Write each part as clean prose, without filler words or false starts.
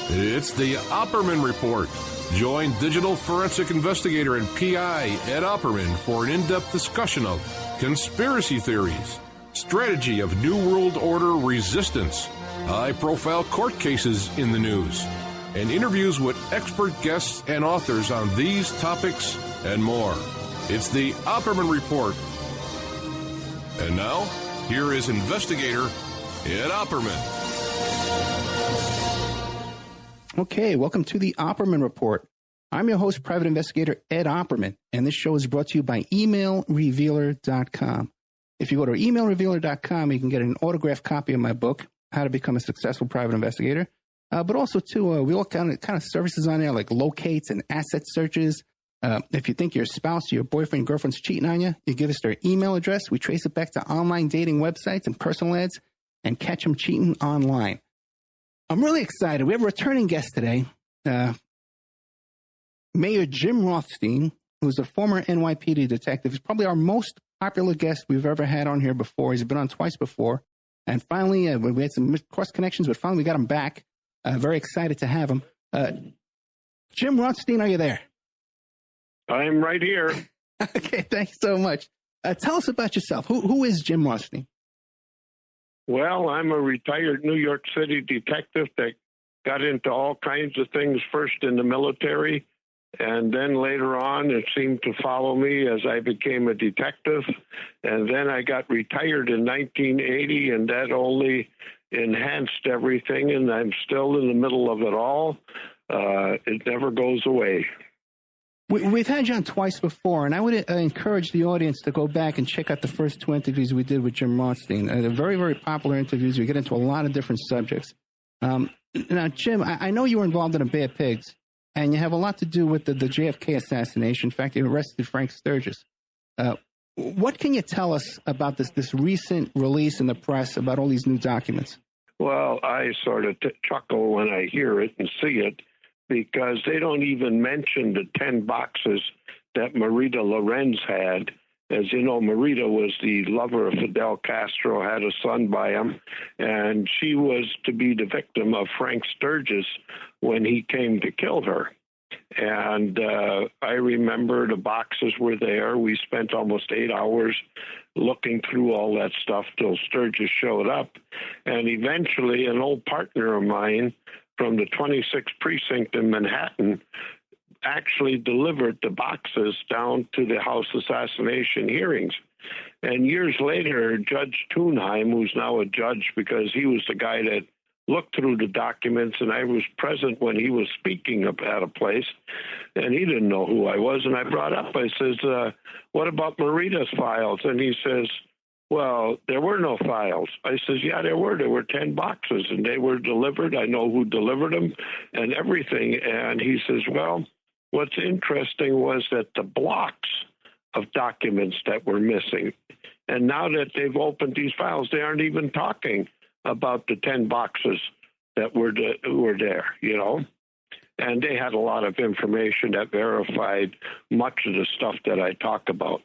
It's the Opperman Report. Join digital forensic investigator and PI Ed Opperman for an in-depth discussion of conspiracy theories, strategy of New World Order resistance, high-profile court cases in the news, and interviews with expert guests and authors on these topics and more. It's the Opperman Report. And now, here is investigator Ed Opperman. Okay, welcome to the Opperman Report. I'm your host, private investigator Ed Opperman, and this show is brought to you by emailrevealer.com. If you go to emailrevealer.com, you can get an autographed copy of my book, How to Become a Successful Private Investigator. But also, too, we all kind of services on there like locates and asset searches. If you think your spouse or your boyfriend, girlfriend's cheating on you, you give us their email address. We trace it back to online dating websites and personal ads and catch them cheating online. I'm really excited. We have a returning guest today, Mayor Jim Rothstein, who's a former NYPD detective. He's probably our most popular guest we've ever had on here before. He's been on twice before. And finally, we had some cross connections, but finally we got him back. Very excited to have him. Jim Rothstein, are you there? I'm right here. Okay, thanks so much. Tell us about yourself. Who is Jim Rothstein? Well, I'm a retired New York City detective that got into all kinds of things, first in the military, and then later on it seemed to follow me as I became a detective. And then I got retired in 1980, and that only enhanced everything, and I'm still in the middle of it all. It never goes away. We've had you on twice before, and I would encourage the audience to go back and check out the first two interviews we did with Jim Rothstein. They're very, very popular interviews. We get into a lot of different subjects. Now, Jim, I know you were involved in a Bear Pigs, and you have a lot to do with the JFK assassination. In fact, you arrested Frank Sturgis. What can you tell us about this recent release in the press about all these new documents? Well, I sort of chuckle when I hear it and see it, because they don't even mention the 10 boxes that Marita Lorenz had. As you know, Marita was the lover of Fidel Castro, had a son by him, and she was to be the victim of Frank Sturgis when he came to kill her. And I remember the boxes were there. We spent almost 8 hours looking through all that stuff till Sturgis showed up. And eventually an old partner of mine from the 26th precinct in Manhattan actually delivered the boxes down to the House assassination hearings. And years later, Judge Thunheim, who's now a judge because he was the guy that looked through the documents, and I was present when he was speaking at a place, and he didn't know who I was. And I brought up, I says, what about Marita's files? And he says, well, there were no files. I says, yeah, there were. There were 10 boxes, and they were delivered. I know who delivered them and everything. And he says, well, what's interesting was that the blocks of documents that were missing, and now that they've opened these files, they aren't even talking about the 10 boxes that were there, you know. And they had a lot of information that verified much of the stuff that I talk about.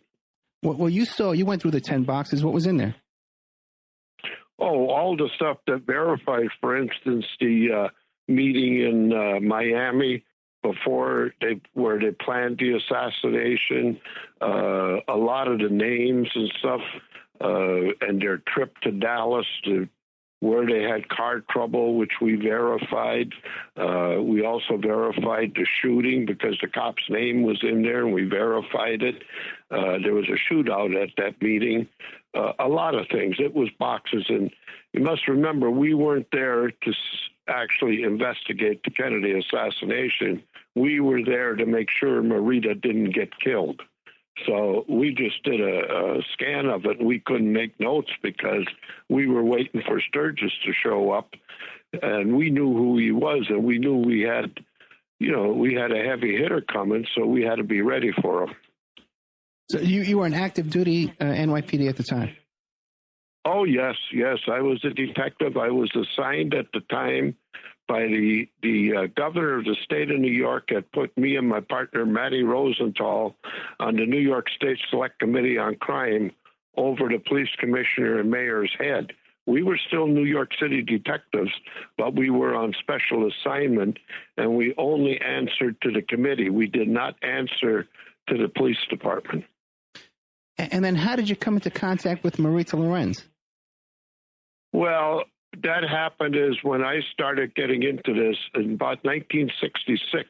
Well, you went through the 10 boxes. What was in there? Oh, all the stuff that verified, for instance, the meeting in Miami where they planned the assassination, a lot of the names and stuff, and their trip to Dallas where they had car trouble, which we verified. We also verified the shooting because the cop's name was in there, and we verified it. There was a shootout at that meeting. A lot of things. It was boxes. And you must remember, we weren't there to actually investigate the Kennedy assassination. We were there to make sure Marita didn't get killed. So we just did a scan of it, and we couldn't make notes because we were waiting for Sturgis to show up, and we knew who he was, and we knew we had a heavy hitter coming, so we had to be ready for him. So you were an active duty NYPD at the time? Oh, yes. I was a detective. I was assigned at the time by the governor of the state of New York had put me and my partner, Matty Rosenthal, on the New York State Select Committee on Crime over the police commissioner and mayor's head. We were still New York City detectives, but we were on special assignment, and we only answered to the committee. We did not answer to the police department. And then how did you come into contact with Marita Lorenz? Well, that happened is when I started getting into this in about 1966,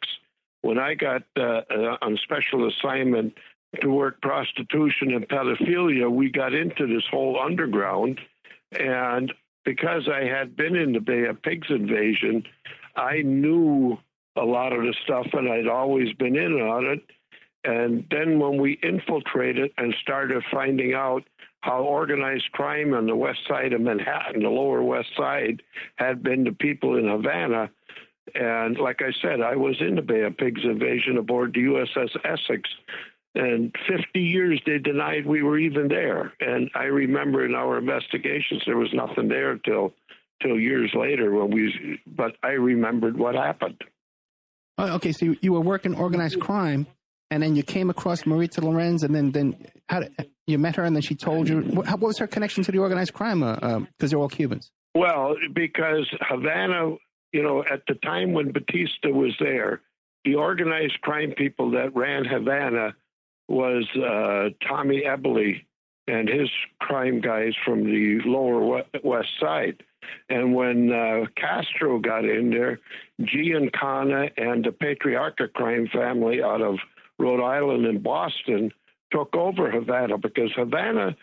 when I got on special assignment to work prostitution and pedophilia. We got into this whole underground, and because I had been in the Bay of Pigs invasion, I knew a lot of the stuff, and I'd always been in on it. And then when we infiltrated and started finding out how organized crime on the west side of Manhattan, the lower west side, had been to people in Havana. And like I said, I was in the Bay of Pigs invasion aboard the USS Essex. And 50 years they denied we were even there. And I remember in our investigations, there was nothing there till years later but I remembered what happened. Oh, okay, so you were working organized crime, and then you came across Marita Lorenz, and then you met her, and then she told you. What was her connection to the organized crime? Because they're all Cubans. Well, because Havana, at the time when Batista was there, the organized crime people that ran Havana was Tommy Eberly and his crime guys from the lower west side. And when Castro got in there, Giancana and the Patriarca crime family out of Rhode Island and Boston took over Havana, because Havana,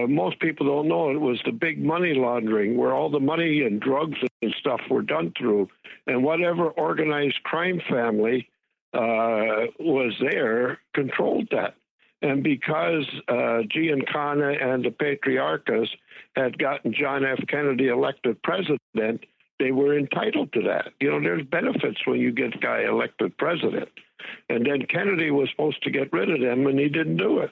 most people don't know, it was the big money laundering where all the money and drugs and stuff were done through. And whatever organized crime family was there controlled that. And because Giancana and the Patriarchas had gotten John F. Kennedy elected president, they were entitled to that. There's benefits when you get a guy elected president. And then Kennedy was supposed to get rid of them, and he didn't do it.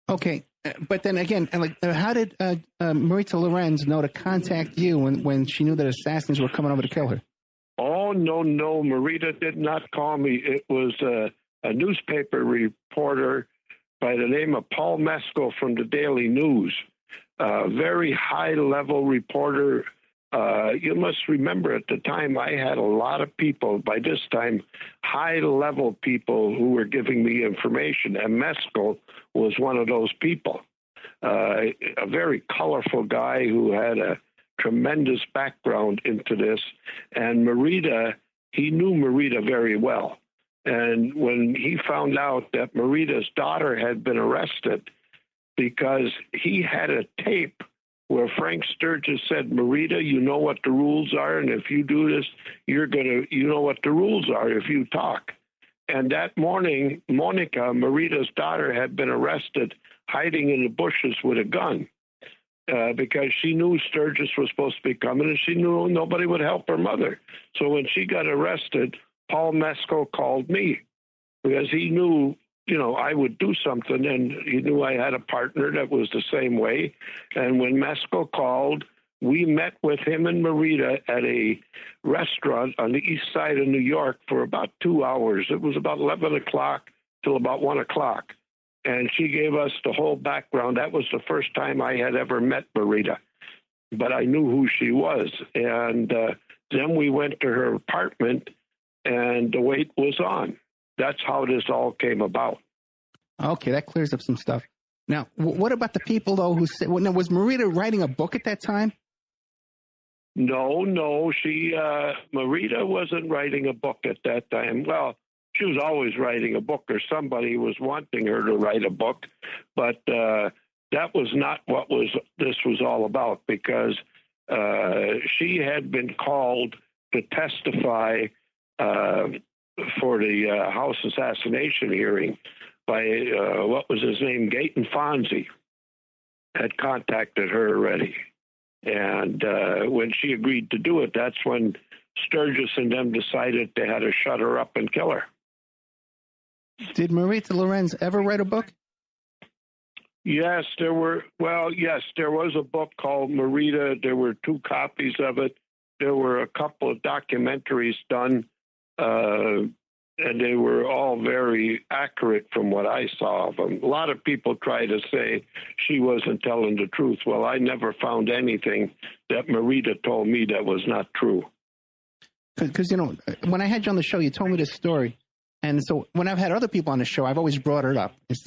Okay. But then again, how did Marita Lorenz know to contact you when she knew that assassins were coming over to kill her? Oh, no. Marita did not call me. It was a newspaper reporter by the name of Paul Mescal from the Daily News, a very high-level reporter. You must remember at the time I had a lot of people, by this time, high-level people who were giving me information, and Mescal was one of those people. A very colorful guy who had a tremendous background into this. And Marita, he knew Marita very well. And when he found out that Marita's daughter had been arrested, because he had a tape where Frank Sturgis said, Marita, you know what the rules are, and if you do this, you know what the rules are if you talk. And that morning, Monica, Marita's daughter, had been arrested hiding in the bushes with a gun because she knew Sturgis was supposed to be coming, and she knew nobody would help her mother. So when she got arrested, Paul Mescal called me because he knew, I would do something, and he knew I had a partner that was the same way. And when Mescal called, we met with him and Marita at a restaurant on the east side of New York for about 2 hours. It was about 11 o'clock till about 1 o'clock. And she gave us the whole background. That was the first time I had ever met Marita, but I knew who she was. And then we went to her apartment, and the wait was on. That's how this all came about. Okay, that clears up some stuff. Now, what about the people, though, who said, was Marita writing a book at that time? No, Marita wasn't writing a book at that time. Well, she was always writing a book, or somebody was wanting her to write a book, but that was not what this was all about, because she had been called to testify for the House assassination hearing by, what was his name, Gayton Fonzie, had contacted her already. And when she agreed to do it, that's when Sturgis and them decided they had to shut her up and kill her. Did Marita Lorenz ever write a book? Yes, there was a book called Marita. There were 2 copies of it. There were a couple of documentaries done and they were all very accurate from what I saw of them. A lot of people try to say she wasn't telling the truth. Well, I never found anything that Marita told me that was not true. Because, when I had you on the show, you told me this story. And so when I've had other people on the show, I've always brought it up. It's,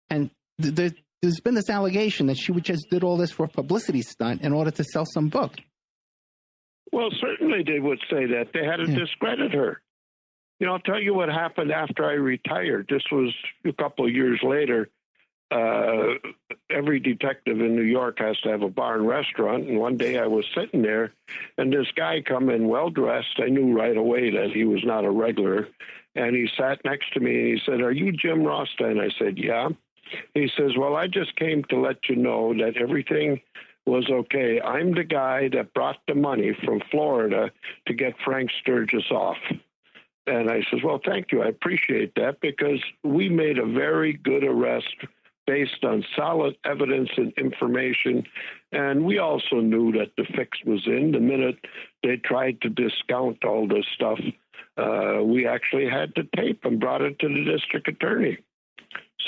and there's been this allegation that she just did all this for a publicity stunt in order to sell some book. Well, certainly they would say that. They had to discredit her. I'll tell you what happened after I retired. This was a couple of years later. Every detective in New York has to have a bar and restaurant. And one day I was sitting there, and this guy come in well-dressed. I knew right away that he was not a regular. And he sat next to me, and he said, "Are you Jim Rothstein?" I said, "Yeah." He says, "Well, I just came to let you know that everything was okay. I'm the guy that brought the money from Florida to get Frank Sturgis off." And I says, "Well, thank you. I appreciate that, because we made a very good arrest based on solid evidence and information. And we also knew that the fix was in. The minute they tried to discount all this stuff, we actually had the tape and brought it to the district attorney."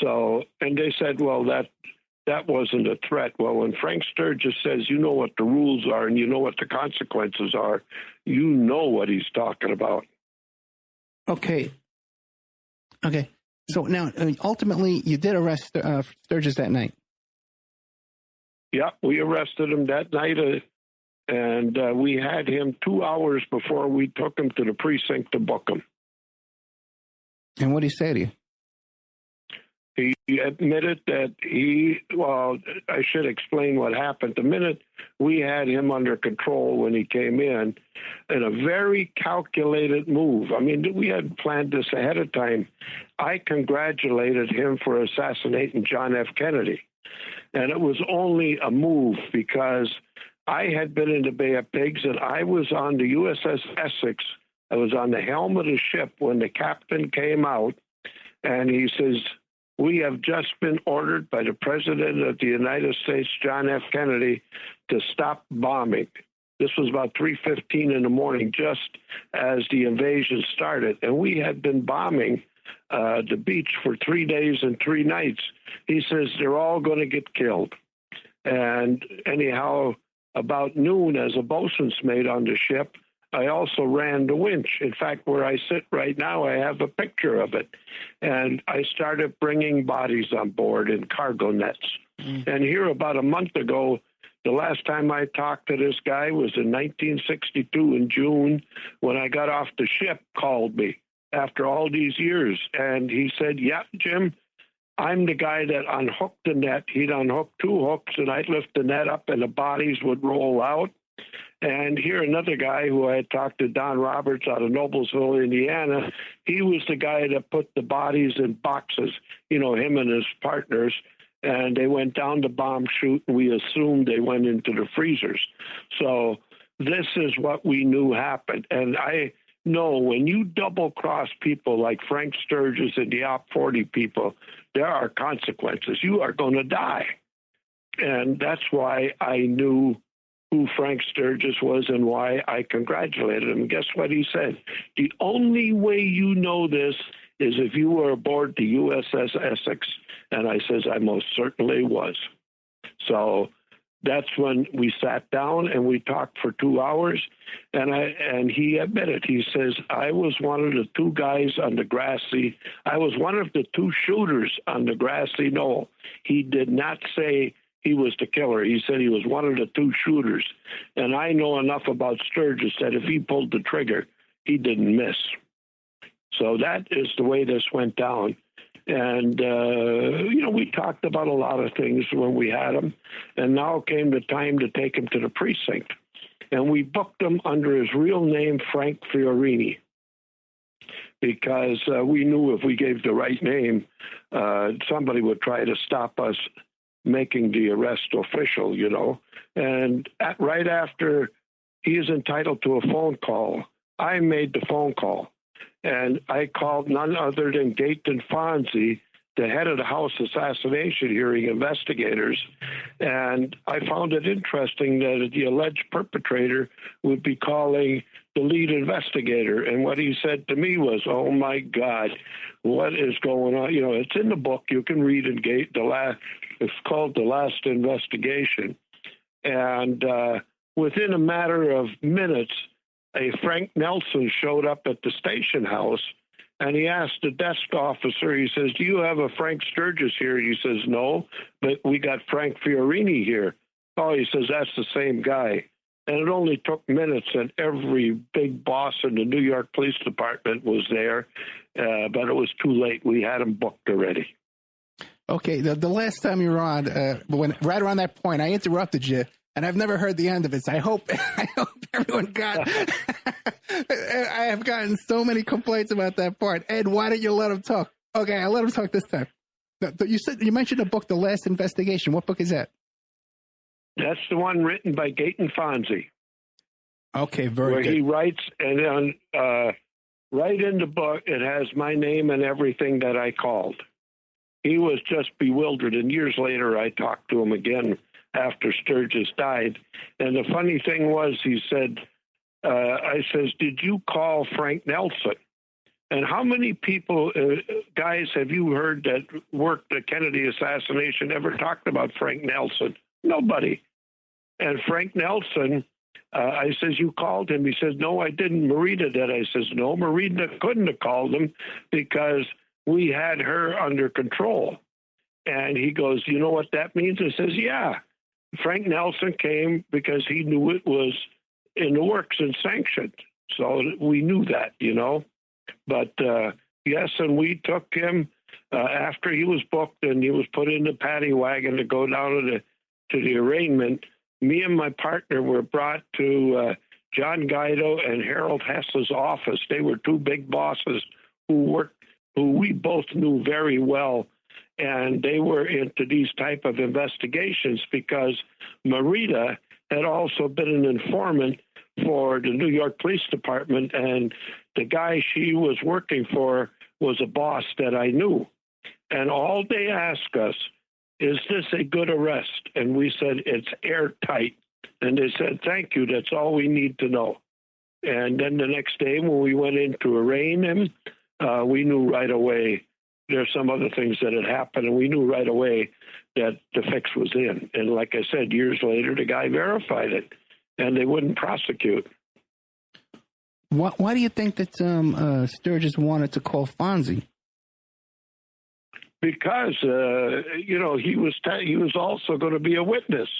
So, and they said, "Well, that wasn't a threat." Well, when Frank Sturgis says, you know what the rules are and you know what the consequences are, you know what he's talking about. Okay. So now, ultimately, you did arrest Sturgis that night. Yeah, we arrested him that night, and we had him 2 hours before we took him to the precinct to book him. And what did he say to you? He admitted that I should explain what happened. The minute we had him under control when he came in a very calculated move. I mean, we had planned this ahead of time. I congratulated him for assassinating John F. Kennedy. And it was only a move because I had been in the Bay of Pigs, and I was on the USS Essex. I was on the helm of the ship when the captain came out, and he says, "We have just been ordered by the President of the United States, John F. Kennedy, to stop bombing." This was about 3:15 in the morning, just as the invasion started. And we had been bombing the beach for 3 days and 3 nights. He says, "They're all going to get killed." And anyhow, about noon, as a bosun's mate on the ship, I also ran the winch. In fact, where I sit right now, I have a picture of it. And I started bringing bodies on board in cargo nets. And here about a month ago, the last time I talked to this guy was in 1962 in June, when I got off the ship, called me after all these years. And he said, "Yeah, Jim, I'm the guy that unhooked the net." He'd unhook 2 hooks, and I'd lift the net up, and the bodies would roll out. And here another guy who I had talked to, Don Roberts out of Noblesville, Indiana, he was the guy that put the bodies in boxes, him and his partners, and they went down the bomb chute, and we assumed they went into the freezers. So this is what we knew happened. And I know when you double-cross people like Frank Sturgis and the Op 40 people, there are consequences. You are going to die. And that's why I knew who Frank Sturgis was and why I congratulated him. Guess what he said? "The only way you know this is if you were aboard the USS Essex." And I says, "I most certainly was." So that's when we sat down and we talked for 2 hours. And he admitted, he says, "I was one of the 2 guys on the grassy. I was one of the 2 shooters on the grassy knoll." He did not say he was the killer. He said he was one of the 2 shooters. And I know enough about Sturgis that if he pulled the trigger, he didn't miss. So that is the way this went down. And, we talked about a lot of things when we had him. And now came the time to take him to the precinct. And we booked him under his real name, Frank Fiorini, because we knew if we gave the right name, somebody would try to stop us making the arrest official, And right after he is entitled to a phone call, I made the phone call. And I called none other than Gaten Fonzie, the head of the House assassination hearing investigators. And I found it interesting that the alleged perpetrator would be calling the lead investigator. And what he said to me was, "Oh my God, what is going on?" You know, it's in the book. You can read it. It's called The Last Investigation. And within a matter of minutes, a Frank Nelson showed up at the station house, and he asked the desk officer, he says, "Do you have a Frank Sturgis here?" He says, "No, but we got Frank Fiorini here." Oh, he says, "That's the same guy." And it only took minutes, and every big boss in the New York Police Department was there, but it was too late. We had him booked already. Okay, the last time you were on, right around that point, I interrupted you, and I've never heard the end of it. So I hope everyone got. I have gotten so many complaints about that part. Ed, why didn't you let him talk? Okay, I let him talk this time. You mentioned a book, The Last Investigation. What book is that? That's the one written by Gaten Fonzie. Okay, very good. Where he writes, and then right in the book, it has my name and everything that I called. He was just bewildered, and years later, I talked to him again after Sturgis died. And the funny thing was, he said, I says, "Did you call Frank Nelson? And how many people, guys, have you heard that worked the Kennedy assassination ever talked about Frank Nelson?" Nobody. And Frank Nelson, I says, "You called him?" He says, "No, I didn't. Marita did." I says, "No, Marita couldn't have called him because we had her under control." And he goes, "You know what that means?" I says, "Yeah. Frank Nelson came because he knew it was in the works and sanctioned. So we knew that, you know. But yes, and we took him after he was booked and he was put in the paddy wagon to go down to the arraignment. Me and my partner were brought to John Guido and Harold Hess's office. They were two big bosses who we both knew very well, and they were into these type of investigations because Marita had also been an informant for the New York Police Department, and the guy she was working for was a boss that I knew. And all they asked us, "Is this a good arrest?" And we said, "It's airtight." And they said, "Thank you, that's all we need to know." And then the next day when we went in to arraign him, we knew right away there's some other things that had happened, and we knew right away that the fix was in. And like I said, years later, the guy verified it, and they wouldn't prosecute. Why do you think that Sturgis wanted to call Fonzie? Because, he was also going to be a witness.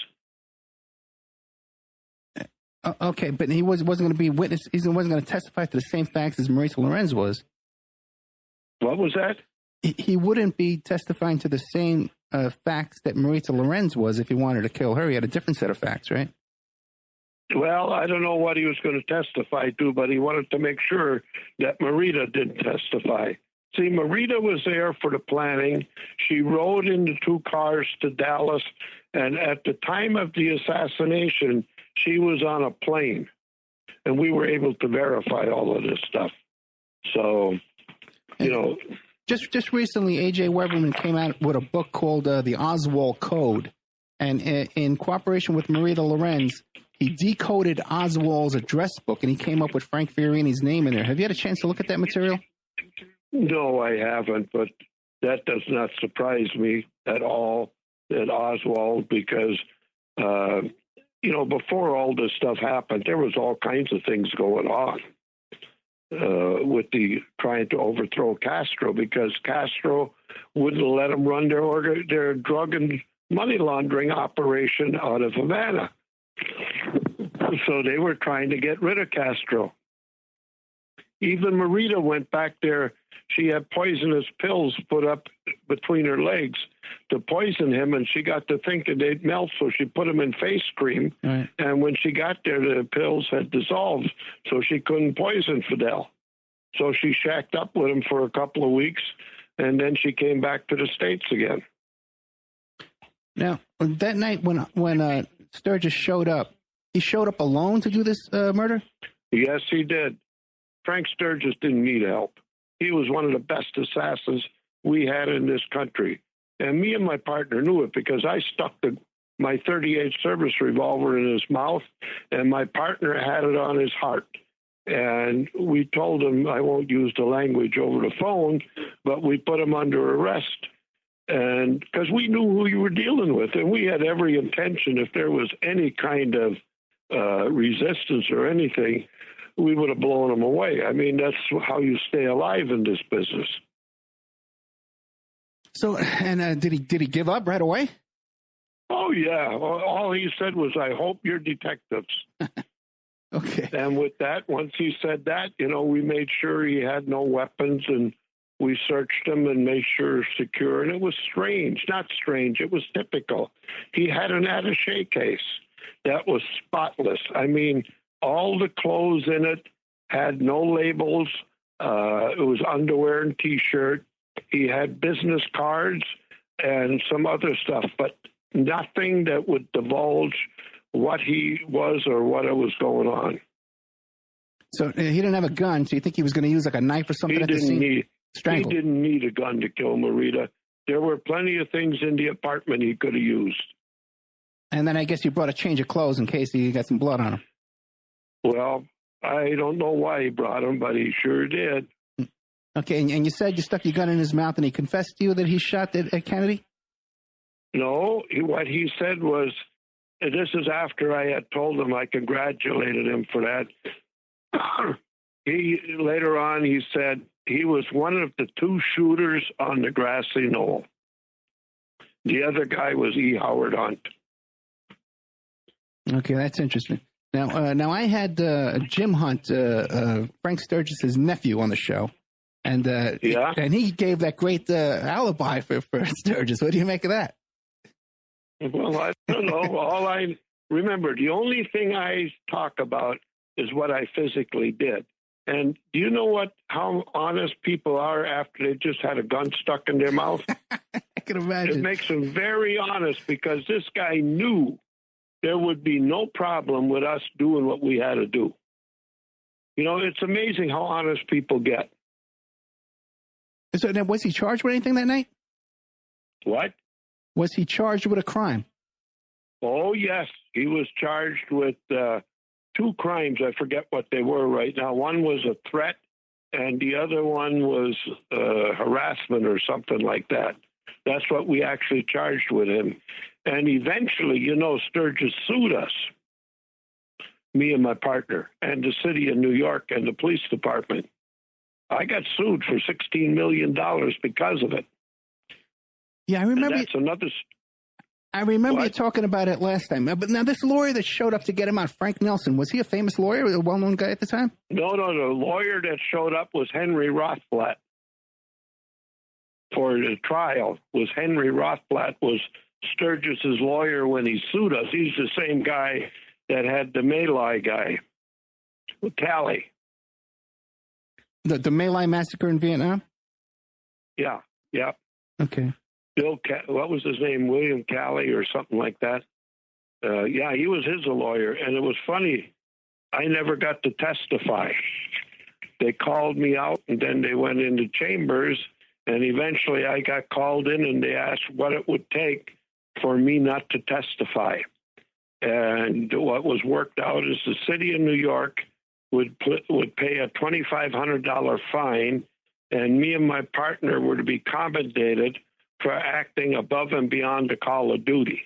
Okay, but he wasn't going to be a witness. He wasn't going to testify to the same facts as Marita Lorenz was. What was that? He wouldn't be testifying to the same facts that Marita Lorenz was if he wanted to kill her. He had a different set of facts, right? Well, I don't know what he was going to testify to, but he wanted to make sure that Marita didn't testify. See, Marita was there for the planning. She rode in the two cars to Dallas, and at the time of the assassination, she was on a plane, and we were able to verify all of this stuff. So, Just recently, A.J. Weberman came out with a book called The Oswald Code, and in cooperation with Marita Lorenz, he decoded Oswald's address book, and he came up with Frank Fiorini's name in there. Have you had a chance to look at that material? No, I haven't, but that does not surprise me at all, at Oswald, because, before all this stuff happened, there was all kinds of things going on with the trying to overthrow Castro, because Castro wouldn't let them run their drug and money laundering operation out of Havana. So they were trying to get rid of Castro. Even Marita went back there. She had poisonous pills put up between her legs to poison him, and she got to thinking they'd melt, so she put them in face cream. Right. And when she got there, the pills had dissolved, so she couldn't poison Fidel. So she shacked up with him for a couple of weeks, and then she came back to the States again. Now, that night when Sturgis showed up, he showed up alone to do this murder? Yes, he did. Frank Sturgis didn't need help. He was one of the best assassins we had in this country. And me and my partner knew it because I stuck my .38 service revolver in his mouth, and my partner had it on his heart. And we told him, I won't use the language over the phone, but we put him under arrest. And because we knew who you were dealing with, and we had every intention, if there was any kind of resistance or anything, we would have blown him away. I mean, that's how you stay alive in this business. So, and did he give up right away? Oh, yeah. All he said was, I hope you're detectives. Okay. And with that, once he said that, we made sure he had no weapons, and we searched him and made sure secure. And it was strange, not strange. It was typical. He had an attaché case that was spotless. I mean, all the clothes in it had no labels. It was underwear and T-shirt. He had business cards and some other stuff, but nothing that would divulge what he was or what was going on. So he didn't have a gun, so you think he was going to use like a knife or something at the scene? He didn't need a gun to kill Marita. There were plenty of things in the apartment he could have used. And then I guess you brought a change of clothes in case he got some blood on him. Well, I don't know why he brought them, but he sure did. Okay, and you said you stuck your gun in his mouth, and he confessed to you that he shot at Kennedy? No, what he said was, and this is after I had told him I congratulated him for that. Later on, he said he was one of the two shooters on the grassy knoll. The other guy was E. Howard Hunt. Okay, that's interesting. Now I had Jim Hunt, Frank Sturgis' nephew, on the show, and and he gave that great alibi for Sturgis. What do you make of that? Well, I don't know. All I remember, the only thing I talk about is what I physically did. And do you know how honest people are after they just had a gun stuck in their mouth? I can imagine. It makes them very honest, because this guy knew there would be no problem with us doing what we had to do. It's amazing how honest people get. So now, was he charged with anything that night? What? Was he charged with a crime? Oh, yes. He was charged with two crimes. I forget what they were right now. One was a threat, and the other one was harassment or something like that. That's what we actually charged with him. And eventually, Sturgis sued us, me and my partner, and the city of New York and the police department. I got sued for $16 million because of it. Yeah, I remember. I remember you talking about it last time. But now, this lawyer that showed up to get him out, Frank Nelson, was he a famous lawyer, a well-known guy at the time? No. The lawyer that showed up was Henry Rothblatt. For the trial, was Henry Rothblatt, was Sturgis's lawyer when he sued us. He's the same guy that had the My Lai guy, Cali. The My Lai massacre in Vietnam? Yeah. Okay. What was his name? William Cali or something like that. He was his lawyer. And it was funny. I never got to testify. They called me out, and then they went into chambers, and eventually I got called in, and they asked what it would take for me not to testify. And what was worked out is the city of New York would pay a $2,500 fine, and me and my partner were to be compensated for acting above and beyond the call of duty.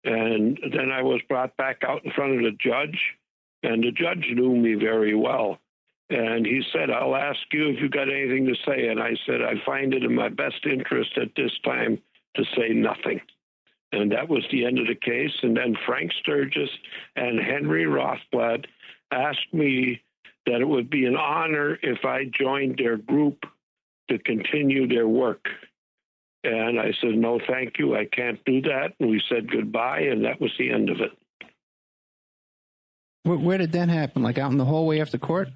And then I was brought back out in front of the judge, and the judge knew me very well. And he said, I'll ask you if you got anything to say. And I said, I find it in my best interest at this time to say nothing. And that was the end of the case. And then Frank Sturgis and Henry Rothblatt asked me that it would be an honor if I joined their group to continue their work. And I said, no, thank you. I can't do that. And we said goodbye, and that was the end of it. Where did that happen? Like out in the hallway after court?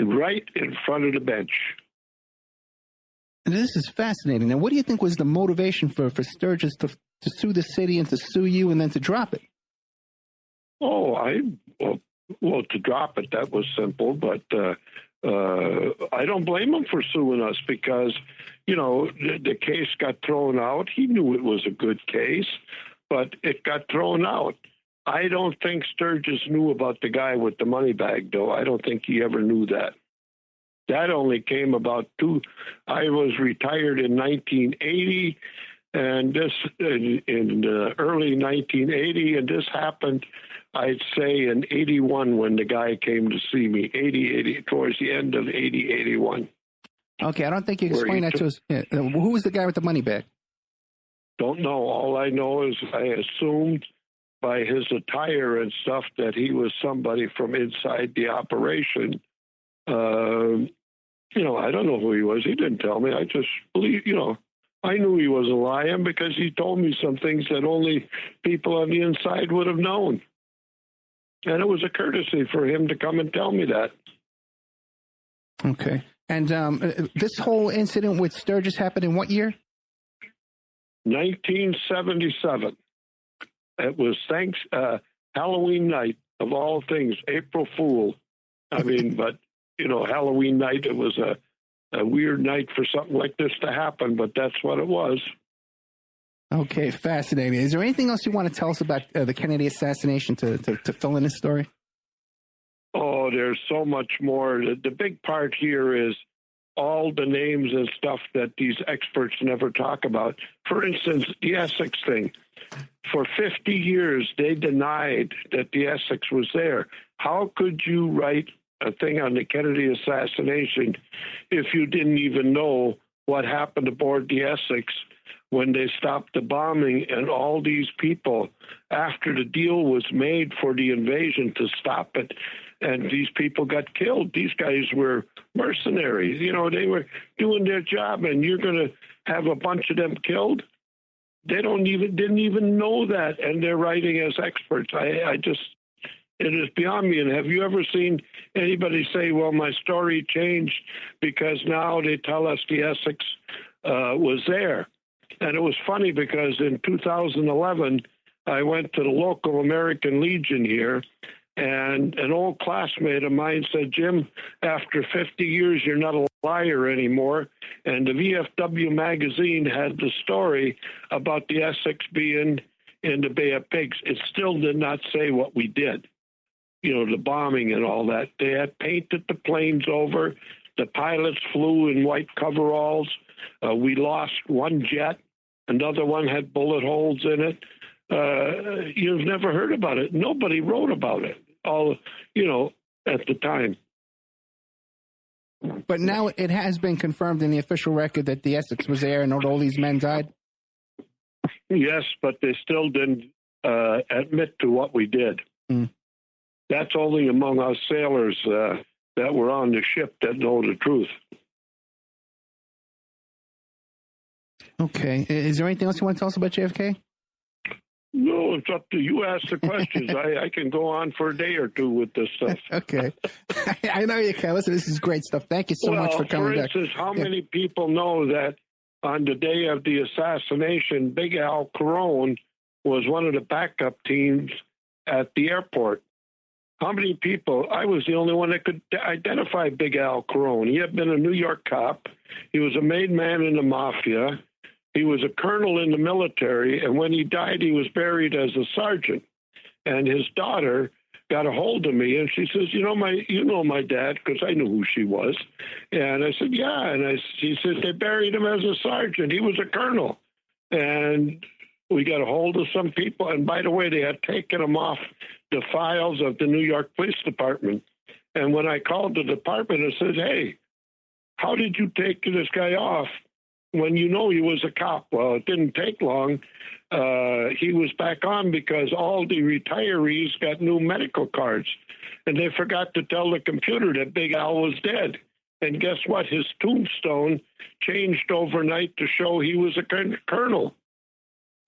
Right in front of the bench. And this is fascinating. Now, what do you think was the motivation for Sturgis to sue the city and to sue you and then to drop it? Well, to drop it, that was simple. But I don't blame him for suing us because, the case got thrown out. He knew it was a good case, but it got thrown out. I don't think Sturgis knew about the guy with the money bag, though. I don't think he ever knew that. That only came about I was retired in 1980, and this in early 1980, and this happened, I'd say, in 81 when the guy came to see me, 80, towards the end of 81. Okay, I don't think you explained that to us. Yeah. Who was the guy with the money bag? Don't know. All I know is I assumed by his attire and stuff that he was somebody from inside the operation. I don't know who he was. He didn't tell me. I just believe, I knew he wasn't lying because he told me some things that only people on the inside would have known. And it was a courtesy for him to come and tell me that. Okay. And this whole incident with Sturgis happened in what year? 1977. It was Halloween night, of all things, April Fool. I mean, but, Halloween night, it was a weird night for something like this to happen, but that's what it was. Okay, fascinating. Is there anything else you want to tell us about the Kennedy assassination to fill in this story? Oh, there's so much more. The big part here is all the names and stuff that these experts never talk about. For instance, the Essex thing. For 50 years, they denied that the Essex was there. How could you write a thing on the Kennedy assassination if you didn't even know what happened aboard the Essex when they stopped the bombing and all these people, after the deal was made for the invasion to stop it, and these people got killed? These guys were mercenaries. They were doing their job, and you're going to have a bunch of them killed? They didn't even know that, and they're writing as experts. It is beyond me. And have you ever seen anybody say, well, my story changed because now they tell us the Essex was there? And it was funny because in 2011, I went to the local American Legion here, and an old classmate of mine said, Jim, after 50 years, you're not a liar anymore. And the VFW magazine had the story about the Essex being in the Bay of Pigs. It still did not say what we did, the bombing and all that. They had painted the planes over. The pilots flew in white coveralls. We lost one jet. Another one had bullet holes in it. You've never heard about it. Nobody wrote about it, at the time. But now it has been confirmed in the official record that the Essex was there and all these men died? Yes, but they still didn't admit to what we did. Mm. That's only among us sailors that were on the ship that know the truth. Okay. Is there anything else you want to tell us about JFK? No, it's up to you. Ask the questions. I can go on for a day or two with this stuff. Okay. I know you can. Listen, this is great stuff. Thank you so much for coming back. For instance, how many people know that on the day of the assassination, Big Al Carone was one of the backup teams at the airport? How many people? I was the only one that could identify Big Al Carone. He had been a New York cop. He was a made man in the mafia. He was a colonel in the military, and when he died, he was buried as a sergeant. And his daughter got a hold of me, and she says, you know my dad, because I knew who she was. And I said, yeah. And she says, they buried him as a sergeant. He was a colonel. And we got a hold of some people. And by the way, they had taken him off the files of the New York Police Department. And when I called the department, I said, hey, how did you take this guy off when you know he was a cop? Well, it didn't take long. He was back on because all the retirees got new medical cards, and they forgot to tell the computer that Big Al was dead. And guess what? His tombstone changed overnight to show he was a colonel.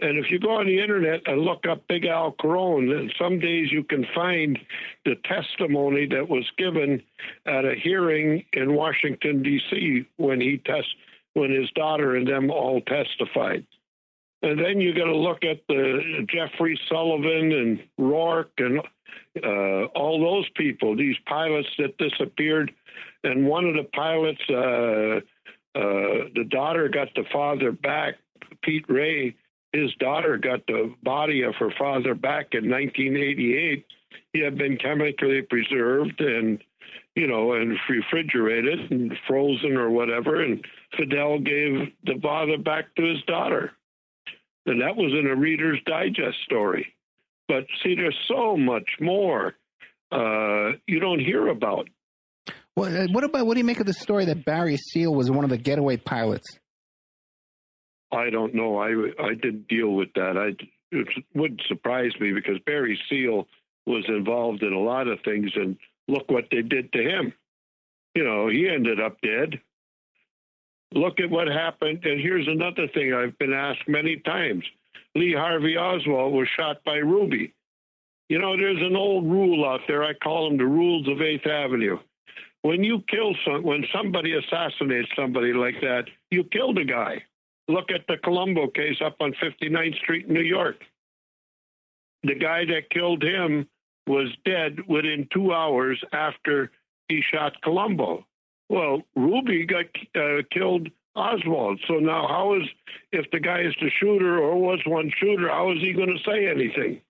And if you go on the internet and look up Big Al Carone, and some days you can find the testimony that was given at a hearing in Washington, D.C. when his daughter and them all testified. And then you got to look at the Jeffrey Sullivan and Rourke and all those people, these pilots that disappeared. And one of the pilots, the daughter got the father back, Pete Ray, his daughter got the body of her father back in 1988. He had been chemically preserved and, and refrigerated and frozen or whatever. And Fidel gave the father back to his daughter. And that was in a Reader's Digest story. But see, there's so much more you don't hear about. Well, what do you make of the story that Barry Seal was one of the getaway pilots? I don't know. I didn't deal with that. It wouldn't surprise me because Barry Seal was involved in a lot of things, and look what they did to him. He ended up dead. Look at what happened. And here's another thing I've been asked many times. Lee Harvey Oswald was shot by Ruby. There's an old rule out there. I call them the rules of 8th Avenue. When somebody assassinates somebody like that, you kill the guy. Look at the Colombo case up on 59th Street in New York. The guy that killed him was dead within 2 hours after he shot Colombo. Well, Ruby got killed Oswald. So now if the guy is the shooter or was one shooter, how is he going to say anything?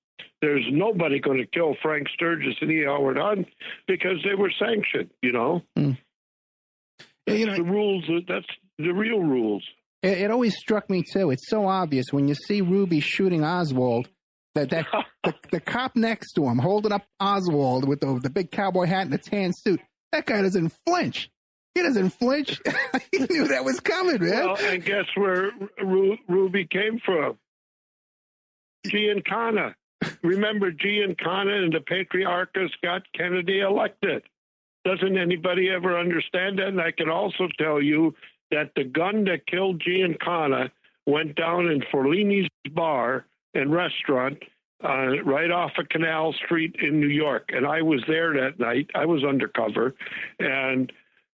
There's nobody going to kill Frank Sturgis and E. Howard Hunt because they were sanctioned, Mm. The rules, that's the real rules. It always struck me, too. It's so obvious when you see Ruby shooting Oswald that the cop next to him holding up Oswald with the big cowboy hat and the tan suit, that guy doesn't flinch. He doesn't flinch. He knew that was coming, man. Well, and guess where Ruby came from? Giancana. Remember, Giancana and the Patriarchus got Kennedy elected. Doesn't anybody ever understand that? And I can also tell you that the gun that killed Giancana went down in Forlini's bar and restaurant right off of Canal Street in New York. And I was there that night. I was undercover. And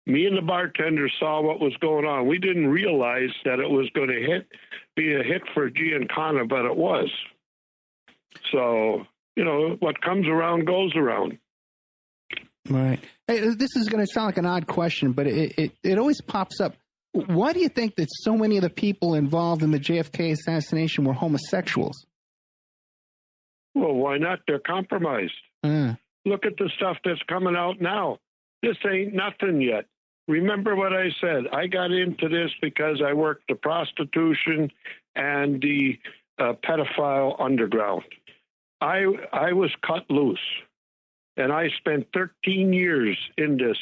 me and the bartender saw what was going on. We didn't realize that it was going to be a hit for Giancana, but it was. So, what comes around goes around. Right. Hey, this is going to sound like an odd question, but it always pops up. Why do you think that so many of the people involved in the JFK assassination were homosexuals? Well, why not? They're compromised. Look at the stuff that's coming out now. This ain't nothing yet. Remember what I said. I got into this because I worked the prostitution and the pedophile underground. I was cut loose, and I spent 13 years in this,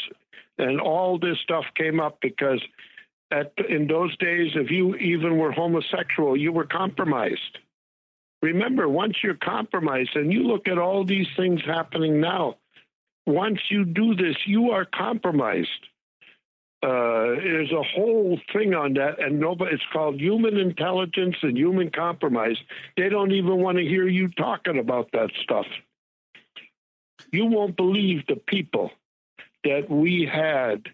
and all this stuff came up because in those days, if you even were homosexual, you were compromised. Remember, once you're compromised, and you look at all these things happening now, once you do this, you are compromised. There's a whole thing on that, and it's called human intelligence and human compromise. They don't even want to hear you talking about that stuff. You won't believe the people that we had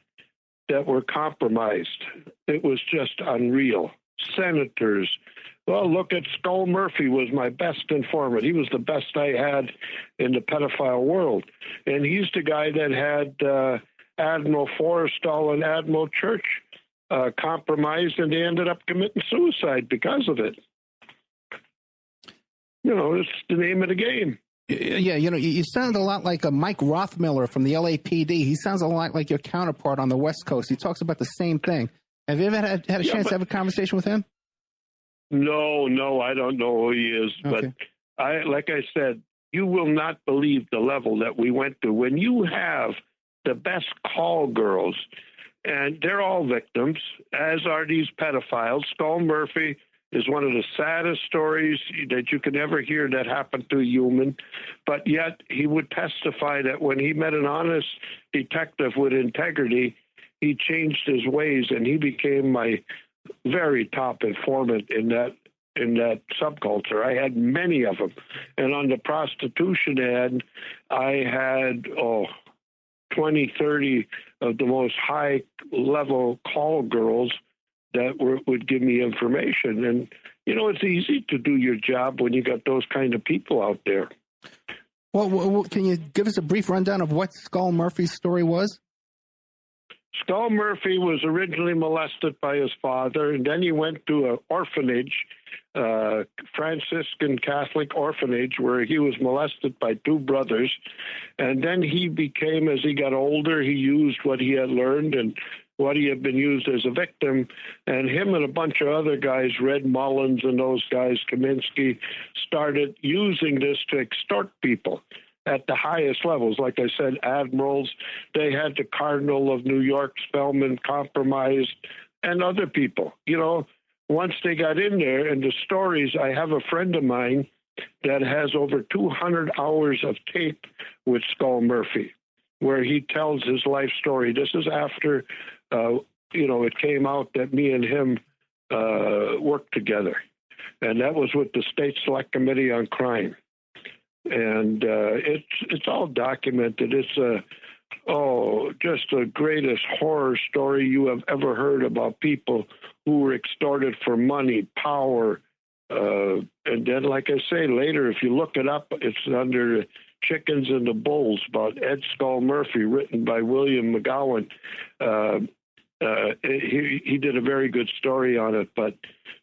that were compromised. It was just unreal. Senators. Well, look at Skull Murphy was my best informant. He was the best I had in the pedophile world. And he's the guy that had Admiral Forrestal and Admiral Church compromised, and they ended up committing suicide because of it. It's the name of the game. Yeah, you sound a lot like a Mike Rothmiller from the LAPD. He sounds a lot like your counterpart on the West Coast. He talks about the same thing. Have you ever had a chance to have a conversation with him? No, I don't know who he is. Okay. But like I said, you will not believe the level that we went to. When you have the best call girls, and they're all victims, as are these pedophiles. Skull Murphy is one of the saddest stories that you can ever hear that happened to a human, but yet he would testify that when he met an honest detective with integrity, he changed his ways, and he became my very top informant in that subculture. I had many of them. And on the prostitution end, I had 20, 30 of the most high-level call girls that would give me information. And, it's easy to do your job when you got those kind of people out there. Well, can you give us a brief rundown of what Skull Murphy's story was? Skull Murphy was originally molested by his father, and then he went to an orphanage Franciscan Catholic orphanage where he was molested by two brothers. And then he became, as he got older, he used what he had learned and what he had been used as a victim. And him and a bunch of other guys, Red Mullins and those guys, Kaminsky, started using this to extort people at the highest levels. Like I said, admirals, they had the Cardinal of New York, Spellman, compromised, and other people. You know, once they got in there, and the stories, I have a friend of mine that has over 200 hours of tape with Skull Murphy, where he tells his life story. This is after, it came out that me and him worked together. And that was with the State Select Committee on Crime. And it's all documented. It's just the greatest horror story you have ever heard about people who were extorted for money, power. And then, like I say, later, if you look it up, it's under Chickens and the Bulls about Ed Skull Murphy, written by William McGowan. He did a very good story on it, but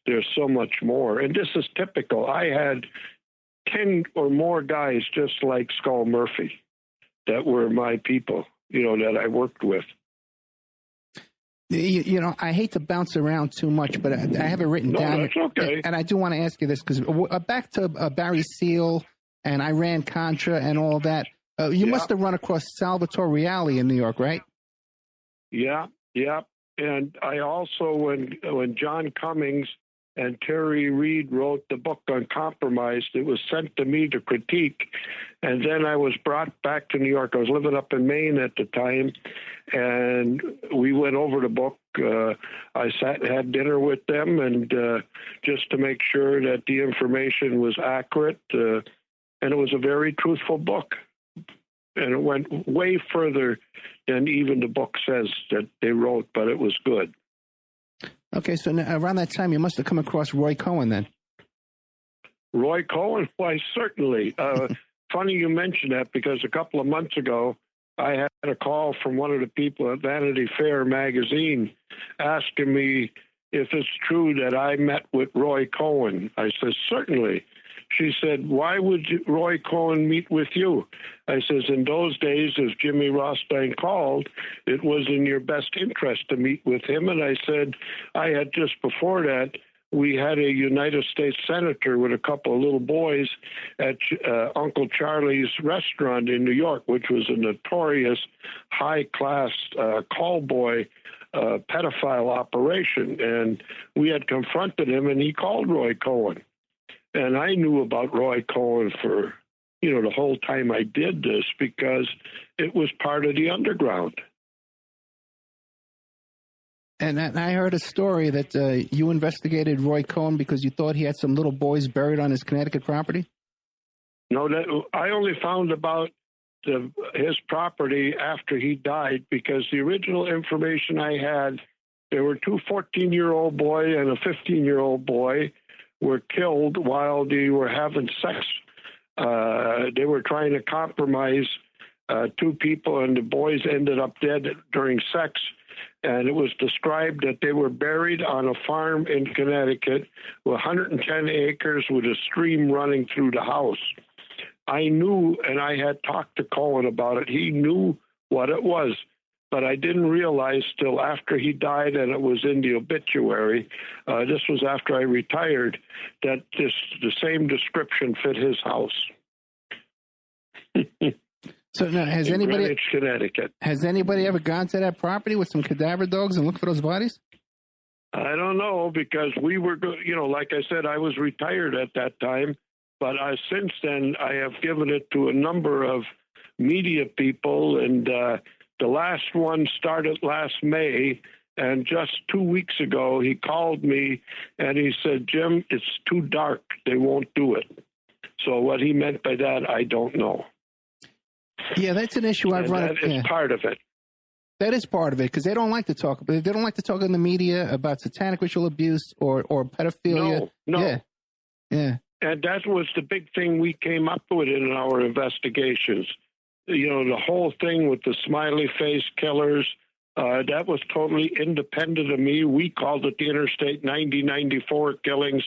there's so much more. And this is typical. I had 10 or more guys just like Skull Murphy that were my people, that I worked with. I hate to bounce around too much, but I have it written down. That's okay. And I do want to ask you this, because back to Barry Seal and Iran-Contra and all that, you must have run across Salvatore Reale in New York, right? Yeah. And I also, when John Cummings and Terry Reid wrote the book on Compromised, it was sent to me to critique. And then I was brought back to New York. I was living up in Maine at the time, and we went over the book. I sat and had dinner with them, and just to make sure that the information was accurate. And it was a very truthful book. And it went way further than even the book says that they wrote, but it was good. Okay, so around that time, you must have come across Roy Cohn then. Roy Cohn? Why, certainly. Funny you mention that, because a couple of months ago, I had a call from one of the people at Vanity Fair magazine asking me if it's true that I met with Roy Cohn. I said, certainly. She said, why would Roy Cohn meet with you? I says, in those days, if Jimmy Rothstein called, it was in your best interest to meet with him. And I said, I had just before that, we had a United States senator with a couple of little boys at Uncle Charlie's restaurant in New York, which was a notorious high-class call boy pedophile operation. And we had confronted him, and he called Roy Cohn. And I knew about Roy Cohn for, the whole time I did this, because it was part of the underground. And I heard a story that you investigated Roy Cohn because you thought he had some little boys buried on his Connecticut property? No, I only found about his property after he died, because the original information I had, there were two 14-year-old boy and a 15-year-old boy were killed while they were having sex. They were trying to compromise two people, and the boys ended up dead during sex. And it was described that they were buried on a farm in Connecticut with 110 acres with a stream running through the house. I knew, and I had talked to Cohen about it. He knew what it was, but I didn't realize till after he died, and it was in the obituary, this was after I retired, that the same description fit his house. So now, has anybody ever gone to that property with some cadaver dogs and looked for those bodies? I don't know, because we were, like I said, I was retired at that time, but since then I have given it to a number of media people, and the last one started last May, and just 2 weeks ago he called me and he said, Jim, it's too dark. They won't do it. So what he meant by that, I don't know. Yeah, that's an issue I've run. That is part of it. That is part of it, because they don't like to talk. They don't like to talk in the media about satanic ritual abuse or pedophilia. No. Yeah. And that was the big thing we came up with in our investigations. The whole thing with the smiley face killers, That was totally independent of me. We called it the Interstate 9094 killings.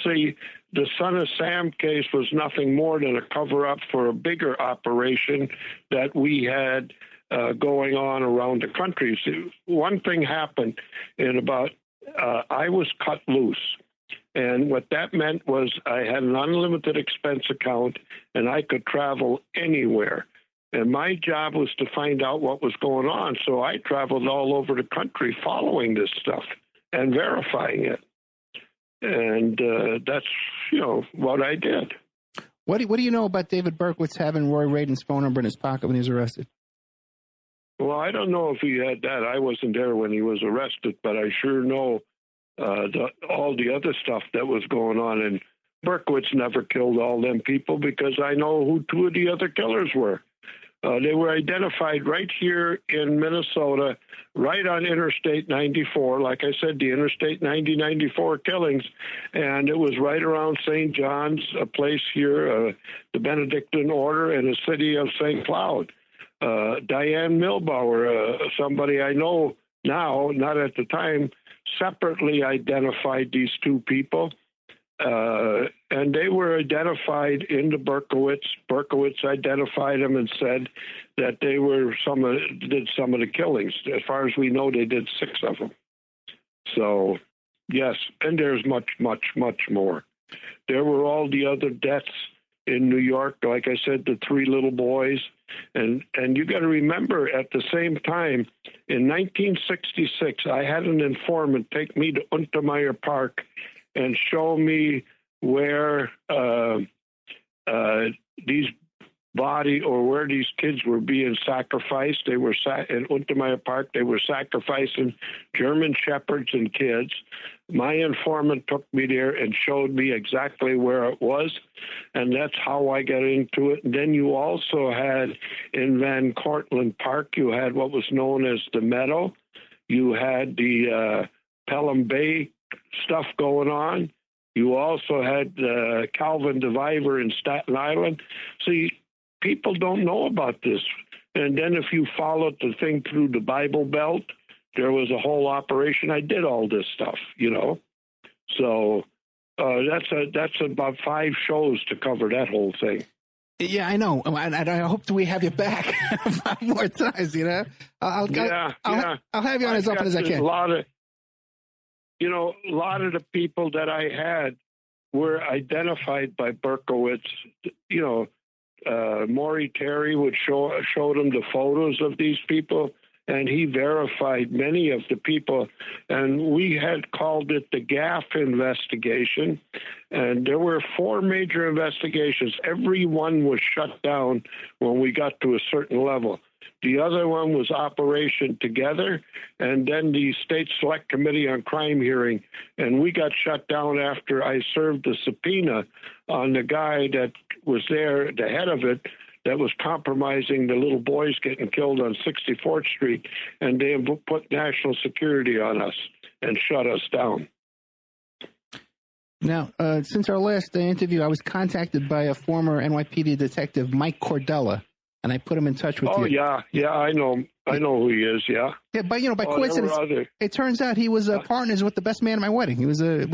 See, the Son of Sam case was nothing more than a cover-up for a bigger operation that we had going on around the country. See, one thing happened in about, I was cut loose. And what that meant was I had an unlimited expense account and I could travel anywhere. And my job was to find out what was going on. So I traveled all over the country following this stuff and verifying it. And that's, what I did. What do you know about David Berkowitz having Roy Radin's phone number in his pocket when he was arrested? Well, I don't know if he had that. I wasn't there when he was arrested, but I sure know all the other stuff that was going on. And Berkowitz never killed all them people because I know who two of the other killers were. They were identified right here in Minnesota, right on Interstate 94. Like I said, the Interstate 9094 killings. And it was right around St. John's, a place here, the Benedictine Order, and the city of St. Cloud. Diane Milbauer, somebody I know now, not at the time, separately identified these two people. And they were identified in the Berkowitz. Berkowitz identified them and said that they were did some of the killings. As far as we know, they did 6 of them. So, yes, and there's much, much, much more. There were all the other deaths in New York. Like I said, the 3 little boys. And you got to remember, at the same time, in 1966, I had an informant take me to Untermeyer Park and show me where these where these kids were being sacrificed. They were in Untermeyer Park. They were sacrificing German shepherds and kids. My informant took me there and showed me exactly where it was, and that's how I got into it. And then you also had in Van Cortlandt Park, you had what was known as the Meadow. You had the Pelham Bay stuff going on. You also had Calvin DeViver in Staten Island. See, people don't know about this. And then if you followed the thing through the Bible Belt, there was a whole operation. I did all this stuff, So that's about 5 shows to cover that whole thing. Yeah, I know. I hope we have you back 5 more times, I'll have you on as often as I can. A lot of the people that I had were identified by Berkowitz. Maury Terry would show them the photos of these people, and he verified many of the people. And we had called it the Gaff investigation, and there were 4 major investigations. Every one was shut down when we got to a certain level. The other one was Operation Together, and then the State Select Committee on Crime hearing, and we got shut down after I served the subpoena on the guy that was there, the head of it, that was compromising the little boys getting killed on 64th Street, and they put national security on us and shut us down. Now, since our last interview, I was contacted by a former NYPD detective, Mike Cordella, and I put him in touch with you. Oh, yeah, I know who he is, yeah. Yeah, but, by coincidence, it turns out he was partners with the best man at my wedding. He was a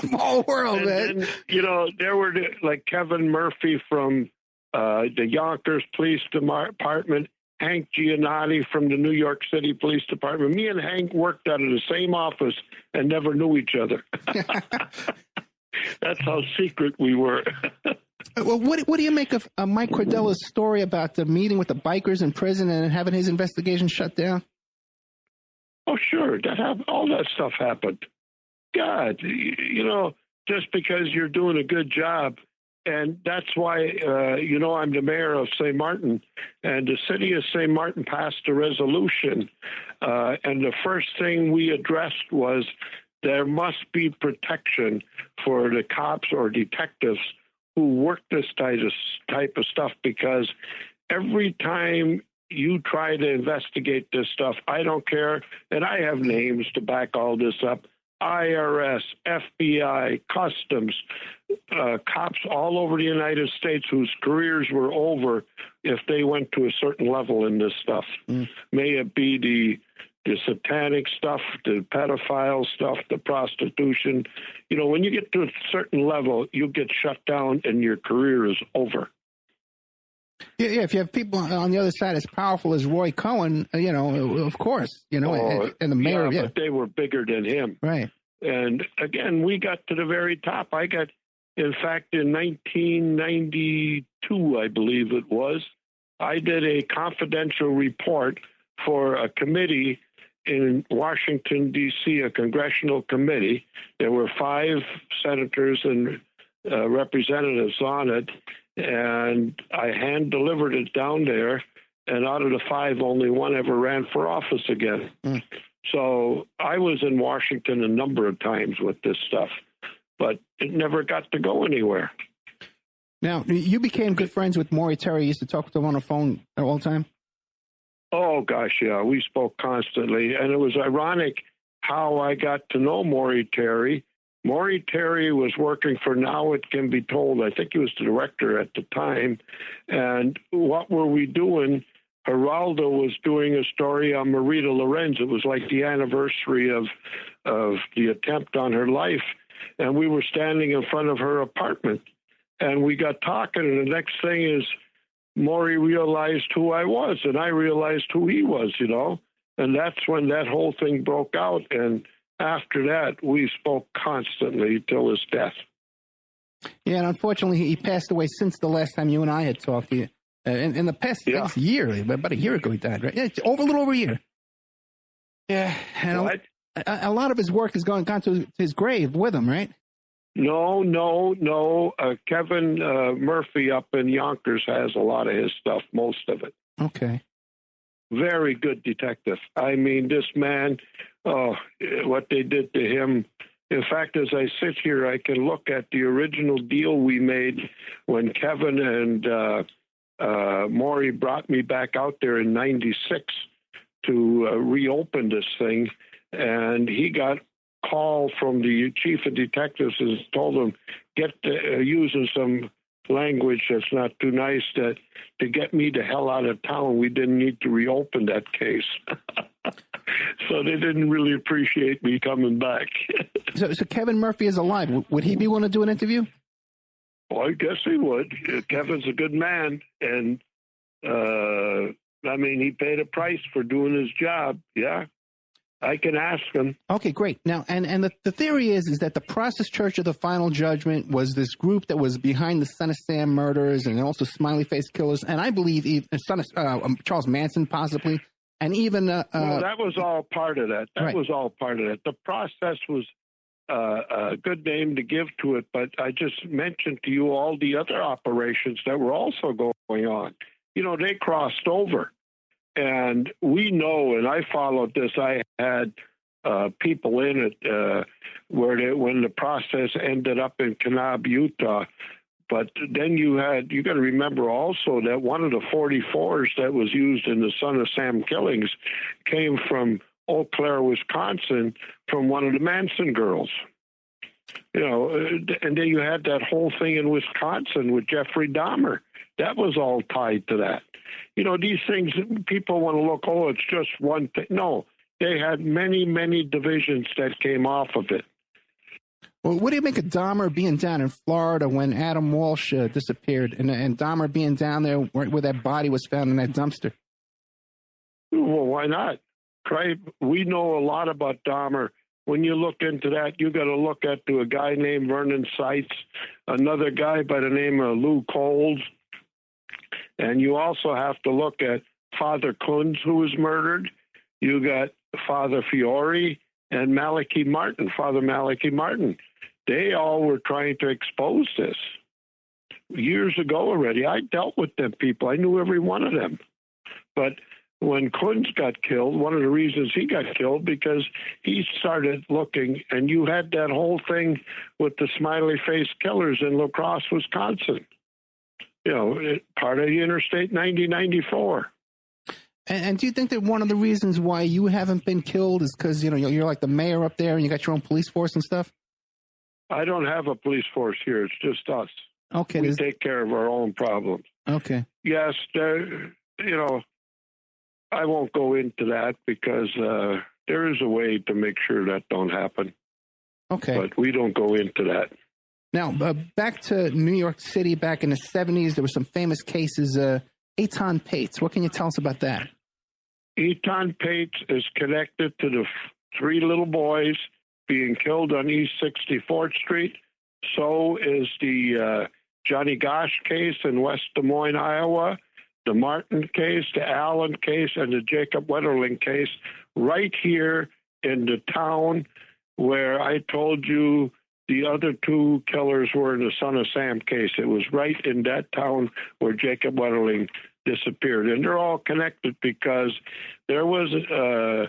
small world, man. And, there were like Kevin Murphy from the Yonkers Police Department, Hank Giannotti from the New York City Police Department. Me and Hank worked out of the same office and never knew each other. That's how secret we were. Well, what do you make of Mike Cordella's story about the meeting with the bikers in prison and having his investigation shut down? Oh, sure. All that stuff happened. God, just because you're doing a good job. And that's why, I'm the mayor of St. Martin, and the city of St. Martin passed a resolution. And the first thing we addressed was there must be protection for the cops or detectives who work this type of stuff, because every time you try to investigate this stuff, I don't care, and I have names to back all this up, IRS, FBI, Customs, cops all over the United States whose careers were over if they went to a certain level in this stuff. May it be the satanic stuff, the pedophile stuff, the prostitution. You know, when you get to a certain level, you get shut down and your career is over. Yeah, if you have people on the other side as powerful as Roy Cohen, you know, of course, you know, and the mayor. Yeah, but they were bigger than him. Right. And again, we got to the very top. In fact, in 1992, I believe it was, I did a confidential report for a committee in Washington, D.C., a congressional committee. There were 5 senators and representatives on it, and I hand-delivered it down there, and out of the 5, only 1 ever ran for office again. So I was in Washington a number of times with this stuff, but it never got to go anywhere. Now, you became good friends with Maury Terry. You used to talk to him on the phone all the time? Oh, gosh, yeah. We spoke constantly. And it was ironic how I got to know Maury Terry. Maury Terry was working for Now It Can Be Told. I think he was the director at the time. And what were we doing? Geraldo was doing a story on Marita Lorenz. It was like the anniversary of the attempt on her life. And we were standing in front of her apartment. And we got talking, and the next thing is Maury realized who I was, and I realized who he was, you know. And that's when that whole thing broke out. And after that, we spoke constantly till his death. Yeah, and unfortunately, he passed away since the last time you and I had talked to you. In the past year, about a year ago, he died, right? Yeah, a little over a year. Yeah, and a lot of his work has gone to his grave with him, right? No. Kevin Murphy up in Yonkers has a lot of his stuff, most of it. Okay. Very good detective. I mean, this man, what they did to him. In fact, as I sit here, I can look at the original deal we made when Kevin and Maury brought me back out there in 96 to reopen this thing. And he got a call from the chief of detectives and told him, get using some language that's not too nice, to get me the hell out of town. We didn't need to reopen that case. So they didn't really appreciate me coming back. So Kevin Murphy is alive. Would he be willing to do an interview? Well, I guess he would. Kevin's a good man, and I mean, he paid a price for doing his job. Yeah, I can ask him. Okay, great. Now, and the theory is that the Process Church of the Final Judgment was this group that was behind the Son of Sam murders and also Smiley Face Killers, and I believe even son of Charles Manson possibly, and even well, that was all part of that. That was all part of it. The Process was a good name to give to it, but I just mentioned to you all the other operations that were also going on. You know, they crossed over. And we know, and I followed this, I had people in it when the Process ended up in Kanab, Utah. But then you got to remember also that one of the 44s that was used in the Son of Sam killings came from Eau Claire, Wisconsin, from one of the Manson girls. You know, and then you had that whole thing in Wisconsin with Jeffrey Dahmer. That was all tied to that. You know, these things, people want to look, it's just one thing. No, they had many, many divisions that came off of it. Well, what do you make of Dahmer being down in Florida when Adam Walsh disappeared, and Dahmer being down there where that body was found in that dumpster? Well, why not? Right? We know a lot about Dahmer. When you look into that, you got to look at a guy named Vernon Seitz, another guy by the name of Lou Coles, and you also have to look at Father Kunz, who was murdered. You got Father Fiore and Malachi Martin, Father Malachi Martin. They all were trying to expose this years ago already. I dealt with them people. I knew every one of them. But when Kunz got killed, one of the reasons he got killed because he started looking, and you had that whole thing with the Smiley Face Killers in La Crosse, Wisconsin. You know, part of the Interstate 9094. And do you think that one of the reasons why you haven't been killed is because, you're like the mayor up there and you got your own police force and stuff? I don't have a police force here. It's just us. Okay. We take care of our own problems. Okay. Yes, I won't go into that because there is a way to make sure that don't happen. Okay. But we don't go into that. Now, back to New York City back in the 70s, there were some famous cases. Eitan Pates, what can you tell us about that? Eitan Pates is connected to the three little boys being killed on East 64th Street. So is the Johnny Gosch case in West Des Moines, Iowa, the Martin case, the Allen case, and the Jacob Wetterling case right here in the town where I told you the other two killers were in the Son of Sam case. It was right in that town where Jacob Wetterling disappeared. And they're all connected because there was a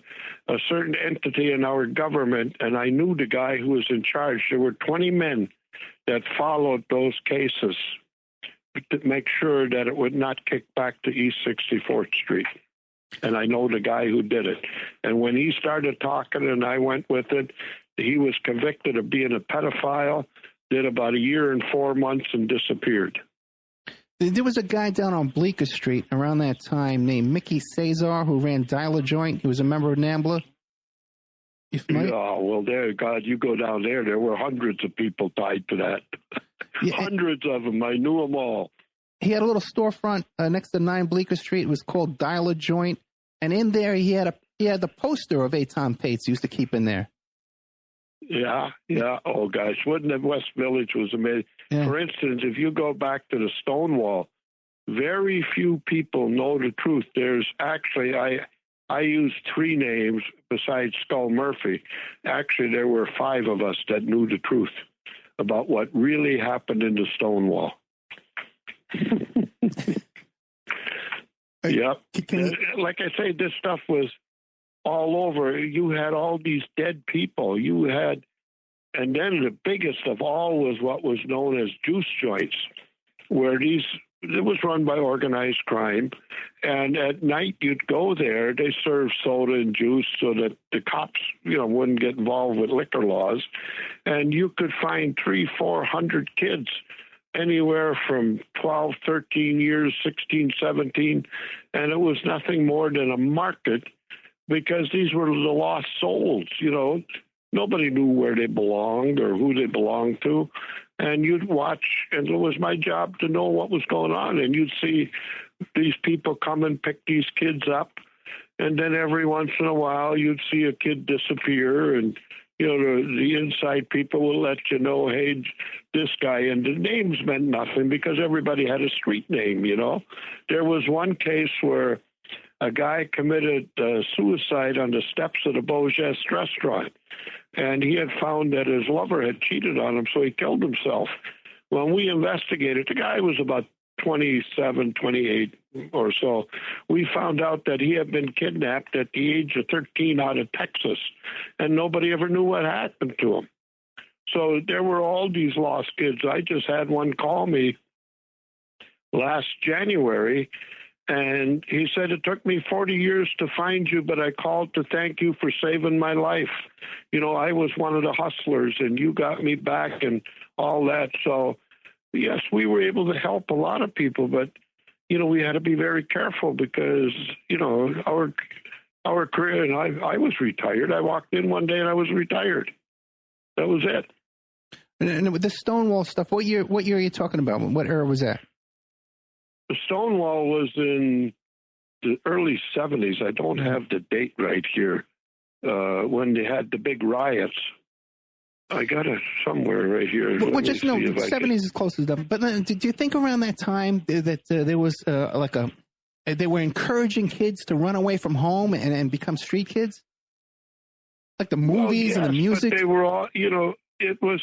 certain entity in our government, and I knew the guy who was in charge. There were 20 men that followed those cases to make sure that it would not kick back to East 64th Street. And I know the guy who did it. And when he started talking and I went with it, he was convicted of being a pedophile, did about 1 year and 4 months and disappeared. There was a guy down on Bleecker Street around that time named Mickey Cesar who ran Dial a Joint. He was a member of NAMBLA. Oh, well, God, you go down there, there were hundreds of people tied to that. Yeah. Hundreds of them. I knew them all. He had a little storefront next to 9 Bleecker Street. It was called Dial a Joint. And in there, he had the poster of Eitan Pates he used to keep in there. Yeah. Oh, gosh. Wouldn't the West Village was amazing. Yeah. For instance, if you go back to the Stonewall, very few people know the truth. There's actually, I used 3 names besides Skull Murphy. Actually, there were 5 of us that knew the truth about what really happened in the Stonewall. Yep. Like I say, this stuff was all over. You had all these dead people. And then the biggest of all was what was known as juice joints, where it was run by organized crime. And at night you'd go there, they served soda and juice so that the cops, wouldn't get involved with liquor laws. And you could find 300-400 kids, anywhere from 12, 13 years, 16, 17. And it was nothing more than a market because these were the lost souls, Nobody knew where they belonged or who they belonged to. And you'd watch, and it was my job to know what was going on. And you'd see these people come and pick these kids up. And then every once in a while, you'd see a kid disappear. And, the inside people will let you know, hey, this guy. And the names meant nothing because everybody had a street name, There was one case where a guy committed suicide on the steps of the Beaugest restaurant. And he had found that his lover had cheated on him, so he killed himself. When we investigated, the guy was about 27, 28 or so. We found out that he had been kidnapped at the age of 13 out of Texas, and nobody ever knew what happened to him. So there were all these lost kids. I just had one call me last January, and he said, it took me 40 years to find you, but I called to thank you for saving my life. I was one of the hustlers, and you got me back and all that. So, yes, we were able to help a lot of people, but, we had to be very careful because, our career, and I was retired. I walked in one day and I was retired. That was it. And with the Stonewall stuff, what year are you talking about? What era was that? The Stonewall was in the early 70s. I don't have the date right here. When they had the big riots. I got it somewhere right here. Well, just know, 70s is close enough. But did you think around that time that there was they were encouraging kids to run away from home and become street kids? Like the movies and the music? But they were all, it was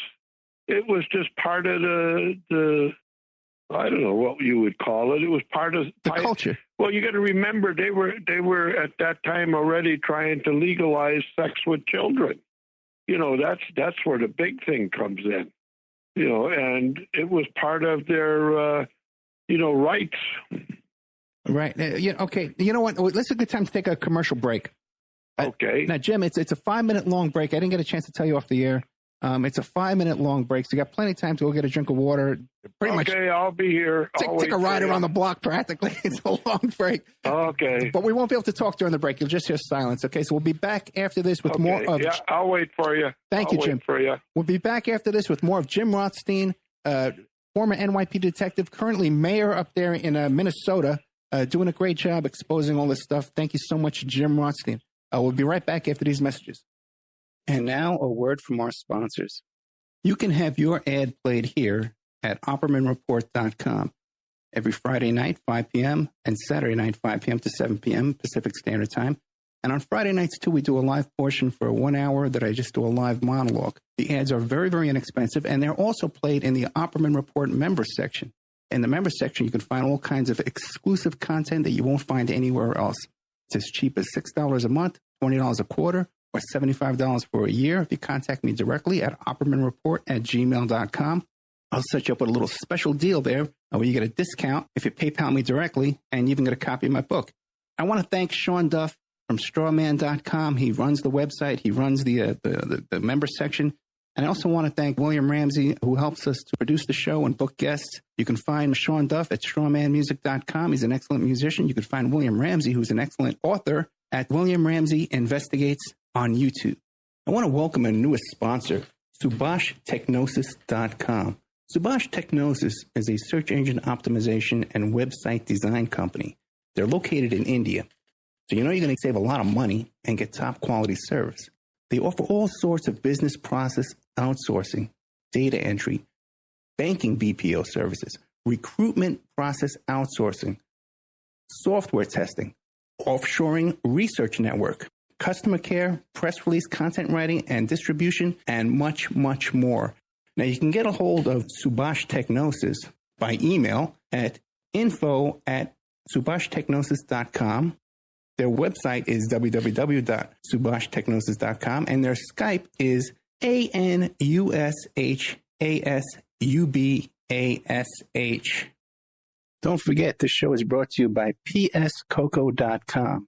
just part of the I don't know what you would call it. It was part of the culture. Well, you got to remember they were at that time already trying to legalize sex with children. That's where the big thing comes in. And it was part of their rights. Right. Okay. You know what? This is a good time to take a commercial break. Okay. Now, Jim, it's a 5-minute long break. I didn't get a chance to tell you off the air. It's a 5-minute long break, so you got plenty of time to go get a drink of water. Pretty much. Okay, I'll be here. Take a ride around the block practically. It's a long break. Okay. But we won't be able to talk during the break. You'll just hear silence. Okay, so we'll be back after this with more of... Yeah, I'll wait for you. Thank you, Jim. Wait for you. We'll be back after this with more of Jim Rothstein, former NYPD detective, currently mayor up there in Minnesota, doing a great job exposing all this stuff. Thank you so much, Jim Rothstein. We'll be right back after these messages. And now a word from our sponsors. You can have your ad played here at OppermanReport.com every Friday night, 5 p.m., and Saturday night, 5 p.m. to 7 p.m. Pacific Standard Time. And on Friday nights, too, we do a live portion for 1 hour that I just do a live monologue. The ads are very, very inexpensive, and they're also played in the Opperman Report members section. In the members section, you can find all kinds of exclusive content that you won't find anywhere else. It's as cheap as $6 a month, $20 a quarter, or $75 for a year if you contact me directly at oppermanreport@gmail.com. I'll set you up with a little special deal there where you get a discount if you PayPal me directly, and you even get a copy of my book. I want to thank Sean Duff from strawman.com. He runs the website. He runs the member section. And I also want to thank William Ramsey, who helps us to produce the show and book guests. You can find Sean Duff at strawmanmusic.com. He's an excellent musician. You can find William Ramsey, who's an excellent author, at William Ramsey Investigates on YouTube. I want to welcome a newest sponsor, SubhashTechnosis.com. Subhash Technosis is a search engine optimization and website design company. They're located in India. So you know you're going to save a lot of money and get top quality service. They offer all sorts of business process outsourcing, data entry, banking BPO services, recruitment process outsourcing, software testing, offshoring research network, customer care, press release content writing and distribution, and much, much more. Now you can get a hold of Subhash Technosis by email at info@subhashtechnosis.com. Their website is www.subhashtechnosis.com, and their Skype is ANUSHASUBASH. Don't forget, this show is brought to you by pscoco.com.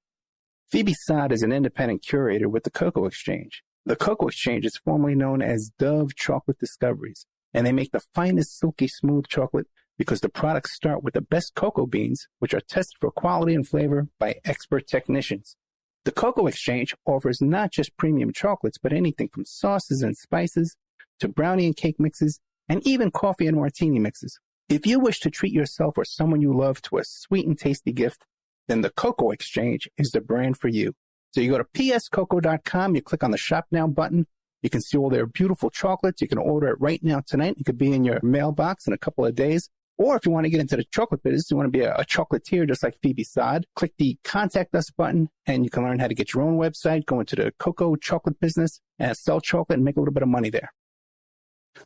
Phoebe Sod is an independent curator with the Cocoa Exchange. The Cocoa Exchange is formerly known as Dove Chocolate Discoveries, and they make the finest silky smooth chocolate because the products start with the best cocoa beans, which are tested for quality and flavor by expert technicians. The Cocoa Exchange offers not just premium chocolates, but anything from sauces and spices to brownie and cake mixes, and even coffee and martini mixes. If you wish to treat yourself or someone you love to a sweet and tasty gift, then the Cocoa Exchange is the brand for you. So you go to pscoco.com, you click on the Shop Now button. You can see all their beautiful chocolates. You can order it right now tonight. It could be in your mailbox in a couple of days. Or if you want to get into the chocolate business, you want to be a chocolatier just like Phoebe Sod, click the Contact Us button, and you can learn how to get your own website, go into the cocoa chocolate business, and sell chocolate and make a little bit of money there.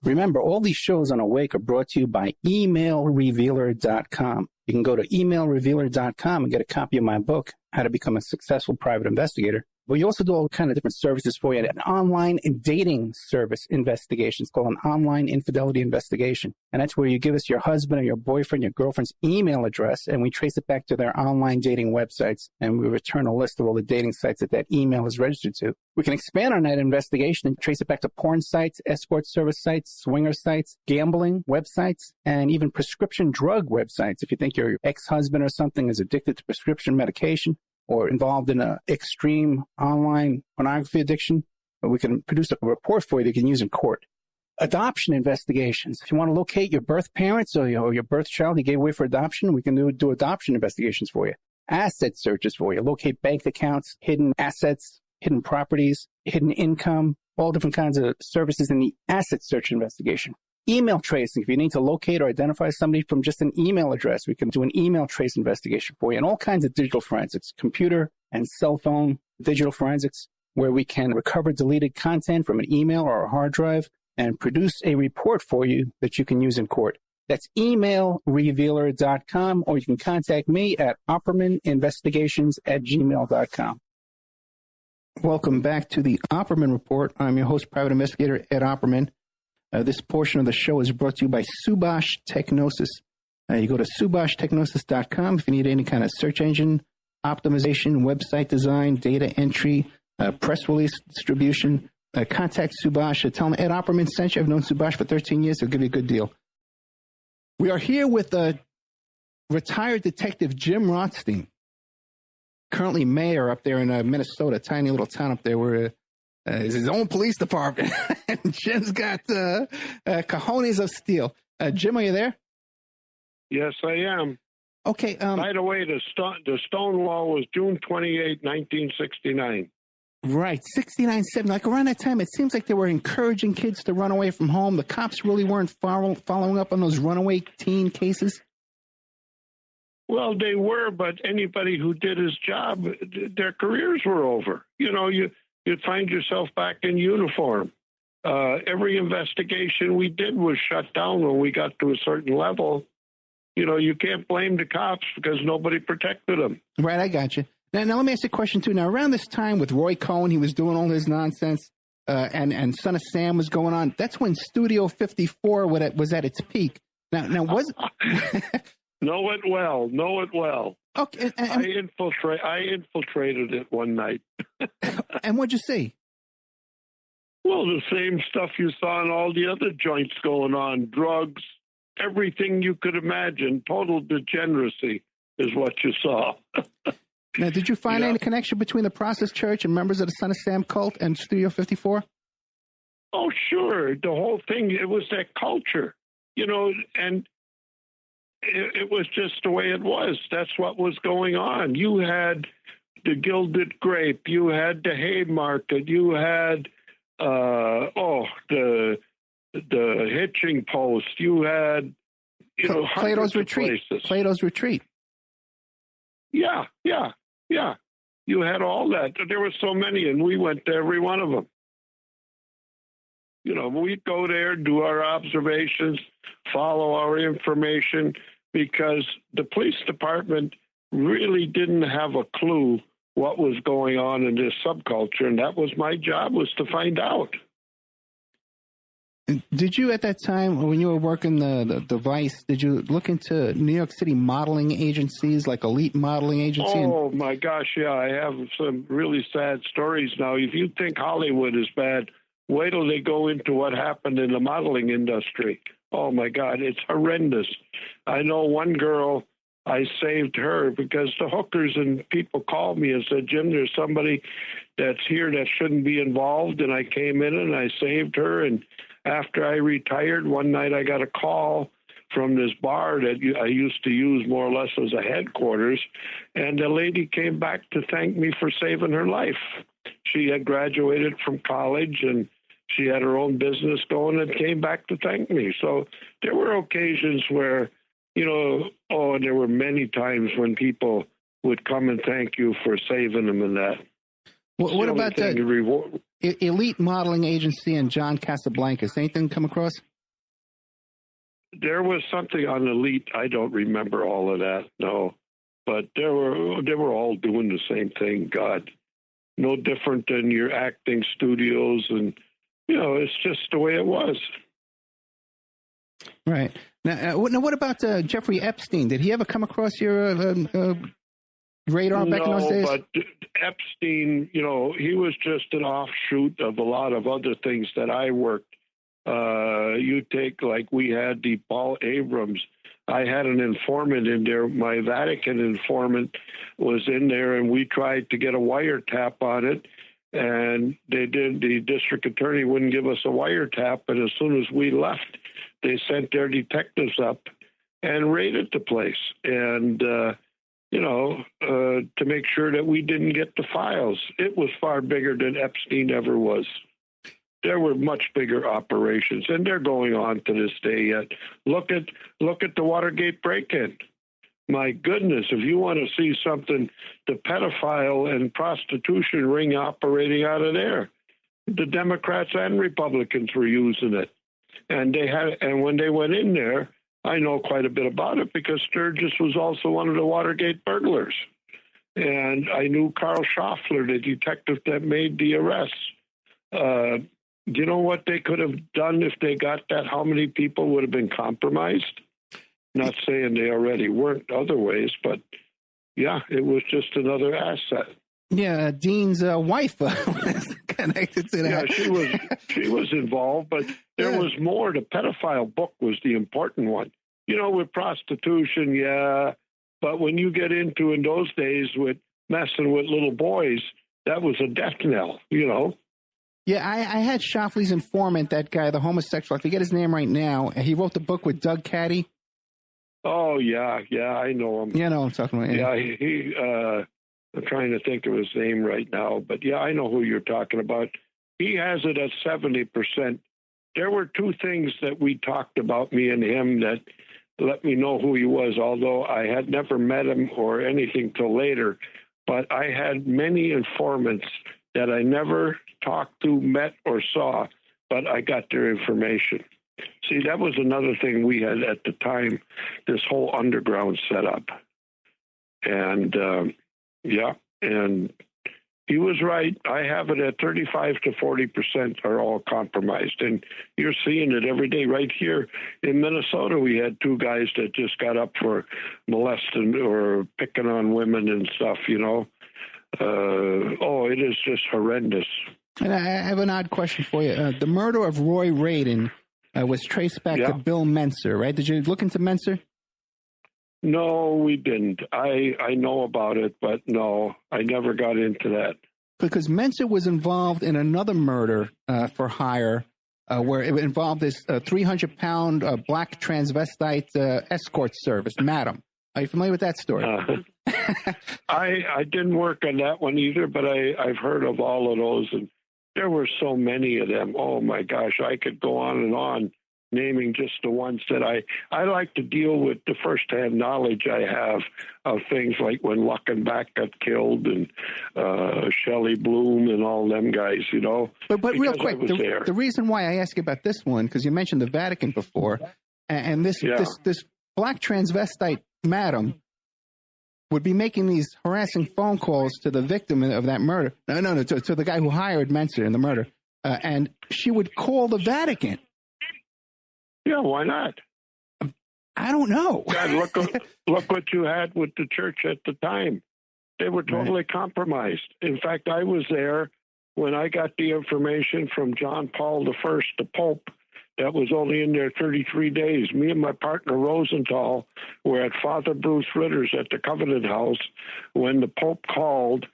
Remember, all these shows on Awake are brought to you by emailrevealer.com. You can go to emailrevealer.com and get a copy of my book, How to Become a Successful Private Investigator. But you also do all kinds of different services for you. An online dating service investigation. It's called an online infidelity investigation. And that's where you give us your husband or your boyfriend, your girlfriend's email address, and we trace it back to their online dating websites. And we return a list of all the dating sites that email is registered to. We can expand on that investigation and trace it back to porn sites, escort service sites, swinger sites, gambling websites, and even prescription drug websites. If you think your ex-husband or something is addicted to prescription medication, or involved in an extreme online pornography addiction, we can produce a report for you that you can use in court. Adoption investigations. If you want to locate your birth parents or your birth child you gave away for adoption, we can do adoption investigations for you. Asset searches for you. Locate bank accounts, hidden assets, hidden properties, hidden income, all different kinds of services in the asset search investigation. Email tracing. If you need to locate or identify somebody from just an email address, we can do an email trace investigation for you, and all kinds of digital forensics, computer and cell phone digital forensics, where we can recover deleted content from an email or a hard drive and produce a report for you that you can use in court. That's emailrevealer.com, or you can contact me at oppermaninvestigations@gmail.com. Welcome back to the Opperman Report. I'm your host, Private Investigator Ed Opperman. This portion of the show is brought to you by Subhash Technosis. You go to subashtechnosis.com if you need any kind of search engine optimization, website design, data entry, press release distribution. Contact Subash. Tell him Ed Opperman sent you. I've known Subash for 13 years. He'll give you a good deal. We are here with retired detective Jim Rothstein, currently mayor up there in Minnesota, tiny little town up there where is his own police department. And Jim's got cojones of steel. Jim, are you there? Yes, I am. Okay. By the way, the Stonewall was June 28, 1969. Right, 69-7. Like around that time, it seems like they were encouraging kids to run away from home. The cops really weren't following up on those runaway teen cases. Well, they were, but anybody who did his job, their careers were over. You know, you'd find yourself back in uniform. Every investigation we did was shut down when we got to a certain level. You know, you can't blame the cops because nobody protected them. Right, I got you. Now, let me ask you a question, too. Now, around this time with Roy Cohn, he was doing all his nonsense, and Son of Sam was going on. That's when Studio 54 was at its peak. Now was Know it well. Okay. I infiltrated it one night. And what'd you see? Well, the same stuff you saw in all the other joints going on. Drugs, everything you could imagine. Total degeneracy is what you saw. Now, did you find any connection between the Process Church and members of the Son of Sam cult and Studio 54? Oh, sure. The whole thing, it was that culture, you know, and it was just the way it was. That's what was going on. You had the Gilded Grape. You had the Haymarket. You had, the Hitching Post. You had, Plato's Retreat. Places. Plato's Retreat. Yeah. You had all that. There were so many, and we went to every one of them. You know, we'd go there, do our observations, follow our information, because the police department really didn't have a clue what was going on in this subculture, and that was my job, was to find out. Did you, at that time, when you were working the Vice, did you look into New York City modeling agencies, like Elite Modeling Agency? Oh, my gosh, yeah. I have some really sad stories now. If you think Hollywood is bad, wait till they go into what happened in the modeling industry. Oh, my God, it's horrendous. I know one girl, I saved her because the hookers and people called me and said, Jim, there's somebody that's here that shouldn't be involved. And I came in and I saved her. And after I retired, one night I got a call from this bar that I used to use more or less as a headquarters, and the lady came back to thank me for saving her life. She had graduated from college, and she had her own business going and came back to thank me. So there were occasions where, and there were many times when people would come and thank you for saving them and that. Well, what about the Elite Modeling Agency and John Casablancas? Anything come across? There was something on Elite. I don't remember all of that, no. But they were all doing the same thing, God. No different than your acting studios, and, it's just the way it was. Right. Now what about Jeffrey Epstein? Did he ever come across your radar back in those days? No, but Epstein, he was just an offshoot of a lot of other things that I worked. You take, like, we had the Paul Abrams. I had an informant in there. My Vatican informant was in there, and we tried to get a wiretap on it. And the district attorney wouldn't give us a wiretap. And as soon as we left, they sent their detectives up and raided the place. And, to make sure that we didn't get the files. It was far bigger than Epstein ever was. There were much bigger operations, and they're going on to this day yet. Look at the Watergate break-in. My goodness, if you want to see something, the pedophile and prostitution ring operating out of there. The Democrats and Republicans were using it. And when they went in there, I know quite a bit about it because Sturgis was also one of the Watergate burglars. And I knew Carl Schaffler, the detective that made the arrests. You know what they could have done if they got that? How many people would have been compromised? Not saying they already weren't other ways, but yeah, it was just another asset. Yeah, Dean's wife was connected to that. Yeah, she was involved, but there was more. The pedophile book was the important one. You know, with prostitution, yeah, but when you get into in those days with messing with little boys, that was a death knell, you know. Yeah, I had Shoffley's informant, that guy, the homosexual. I forget his name right now. He wrote the book with Doug Caddy. Oh, yeah, I know him. Yeah, I know what I'm talking about. Yeah, he I'm trying to think of his name right now, but yeah, I know who you're talking about. He has it at 70%. There were two things that we talked about, me and him, that let me know who he was, although I had never met him or anything till later. But I had many informants that I never talked to, met, or saw, but I got their information. See, that was another thing we had at the time, this whole underground setup. And, and he was right. I have it at 35 to 40% are all compromised. And you're seeing it every day. Right here in Minnesota, we had two guys that just got up for molesting or picking on women and stuff, you know. It is just horrendous. And I have an odd question for you. The murder of Roy Radin was traced back to Bill Menser, right? Did you look into Menser? No, we didn't. I know about it, but no, I never got into that. Because Menser was involved in another murder for hire where it involved this 300-pound black transvestite escort service, Madam. Are you familiar with that story? I didn't work on that one either, but I've heard of all of those, and there were so many of them. Oh, my gosh, I could go on and on, naming just the ones that I like to deal with the firsthand knowledge I have of things like when Luckenbach got killed and Shelley Bloom and all them guys, you know. But real quick, the reason why I asked you about this one, because you mentioned the Vatican before, and this black transvestite Madam would be making these harassing phone calls to the victim of that murder. No, to the guy who hired Menser in the murder. And she would call the Vatican. Yeah, why not? I don't know. God, look what you had with the church at the time. They were totally compromised. In fact, I was there when I got the information from John Paul I, the Pope. That was only in there 33 days. Me and my partner Rosenthal were at Father Bruce Ritter's at the Covenant House when the Pope called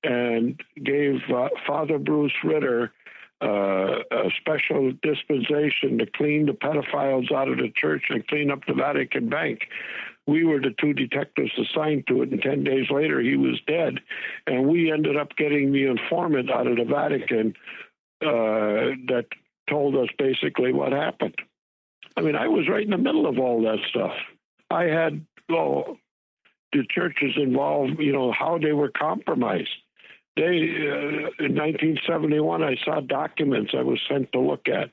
and gave Father Bruce Ritter a special dispensation to clean the pedophiles out of the church and clean up the Vatican Bank. We were the two detectives assigned to it, and 10 days later he was dead. And we ended up getting the informant out of the Vatican that told us basically what happened. I mean, I was right in the middle of all that stuff. I had the churches involved, you know, how they were compromised. They, in 1971, I saw documents I was sent to look at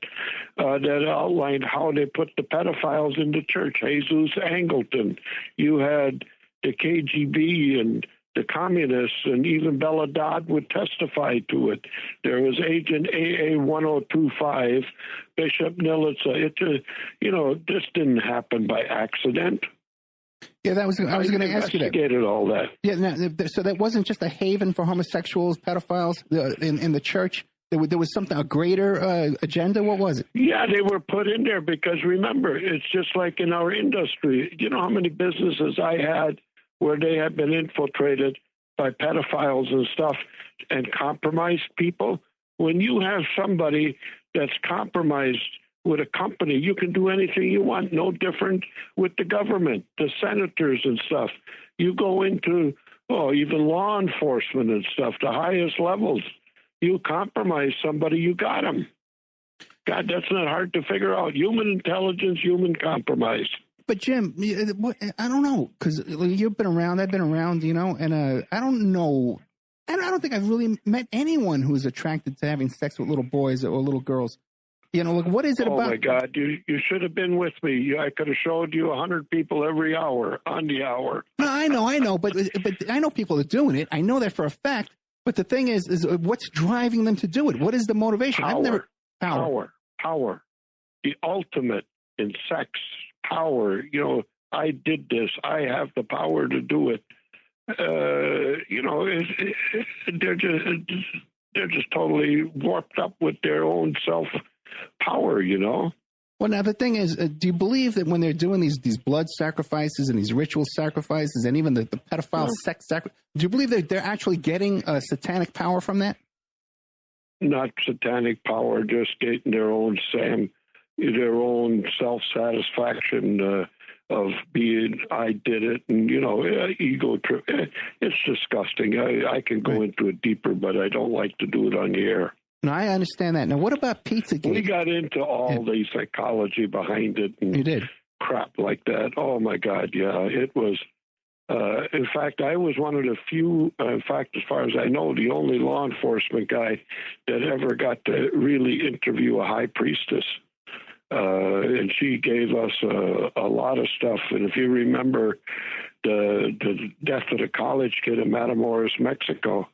that outlined how they put the pedophiles in the church. Jesus Angleton, you had the KGB and the communists, and even Bella Dodd would testify to it. There was Agent AA 1025, Bishop Nilitsa. This didn't happen by accident. Yeah, I was going to ask you that. Investigated all that. Yeah, so that wasn't just a haven for homosexuals, pedophiles in the church. There was something, a greater agenda. What was it? Yeah, they were put in there because, remember, it's just like in our industry. You know how many businesses I had where they had been infiltrated by pedophiles and stuff and compromised people? When you have somebody that's compromised with a company, you can do anything you want, no different with the government, the senators and stuff. You go into, even law enforcement and stuff, the highest levels. You compromise somebody, you got them. God, that's not hard to figure out. Human intelligence, human compromise. But Jim, I don't know, because you've been around, I've been around, and I don't know. I don't think I've really met anyone who's attracted to having sex with little boys or little girls. What is it about? Oh, my God, you should have been with me. I could have showed you 100 people every hour, on the hour. No, I know, but I know people are doing it. I know that for a fact. But the thing is what's driving them to do it? What is the motivation? Power. The ultimate in sex, power. I did this. I have the power to do it. They're just totally warped up with their own self power. Well, now the thing is, do you believe that when they're doing these blood sacrifices and these ritual sacrifices and even the pedophile sex sacrifice, do you believe that they're actually getting satanic power from that? Not satanic power, just getting their own self-satisfaction of being, I did it, and, ego trip. It's disgusting. I can go into it deeper, but I don't like to do it on the air. No, I understand that. Now, what about Pizzagate? We got into all the psychology behind it and you did. Crap like that. Oh, my God, yeah. It was, in fact, I was one of the few, as far as I know, the only law enforcement guy that ever got to really interview a high priestess. And she gave us a lot of stuff. And if you remember the death of the college kid in Matamoros, Mexico,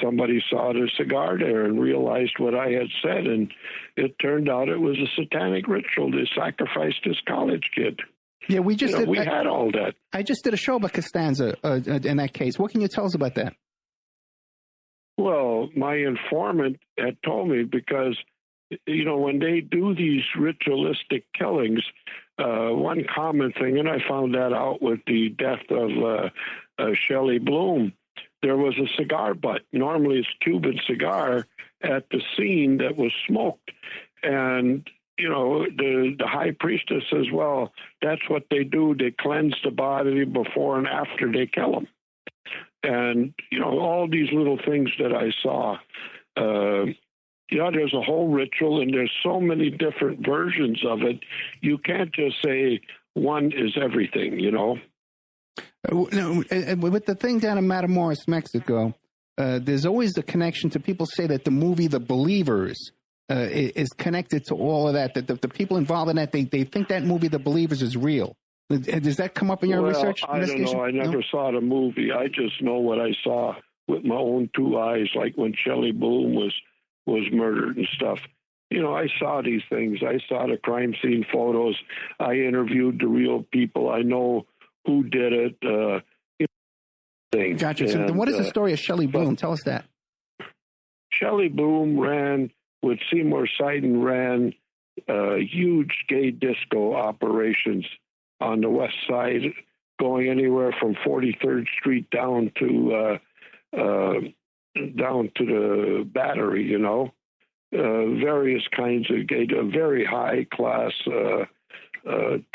somebody saw the cigar there and realized what I had said. And it turned out it was a satanic ritual to sacrifice this college kid. Yeah, we just had all that. I just did a show about Costanza in that case. What can you tell us about that? Well, my informant had told me because, when they do these ritualistic killings, one common thing, and I found that out with the death of Shelley Bloom, there was a cigar butt. Normally it's Cuban cigar at the scene that was smoked. And, the high priestess says, well, that's what they do. They cleanse the body before and after they kill them. And, all these little things that I saw, there's a whole ritual and there's so many different versions of it. You can't just say one is everything, No, with the thing down in Matamoros, Mexico, there's always the connection to people say that the movie The Believers is connected to all of that, that the people involved in that, they think that movie The Believers is real. Does that come up in your research? I don't know. I never saw the movie. I just know what I saw with my own two eyes, like when Shelley Bloom was murdered and stuff. I saw these things. I saw the crime scene photos. I interviewed the real people. I know who did it. Gotcha. So then what is the story of Shelley Bloom? Tell us that. Shelley Bloom ran with Seymour Sidon, ran huge gay disco operations on the west side, going anywhere from 43rd Street down to the Battery. Various kinds of gay, very high class.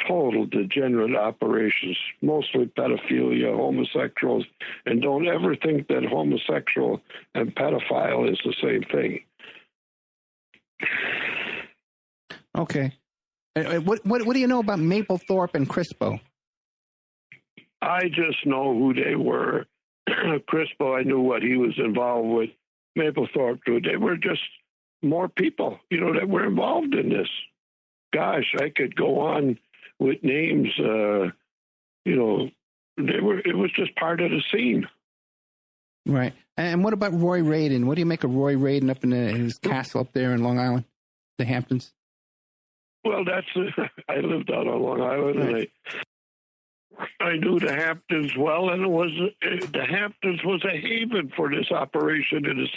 Total degenerate operations, mostly pedophilia, homosexuals, and don't ever think that homosexual and pedophile is the same thing. Okay. What do you know about Mapplethorpe and Crispo? I just know who they were. Crispo, I knew what he was involved with. Mapplethorpe, they were just more people, that were involved in this. Gosh, I could go on with names. It was just part of the scene. Right. And what about Roy Radin? What do you make of Roy Radin up in his castle up there in Long Island, the Hamptons? Well, I lived out on Long Island, right. And I knew the Hamptons well, and the Hamptons was a haven for this operation in the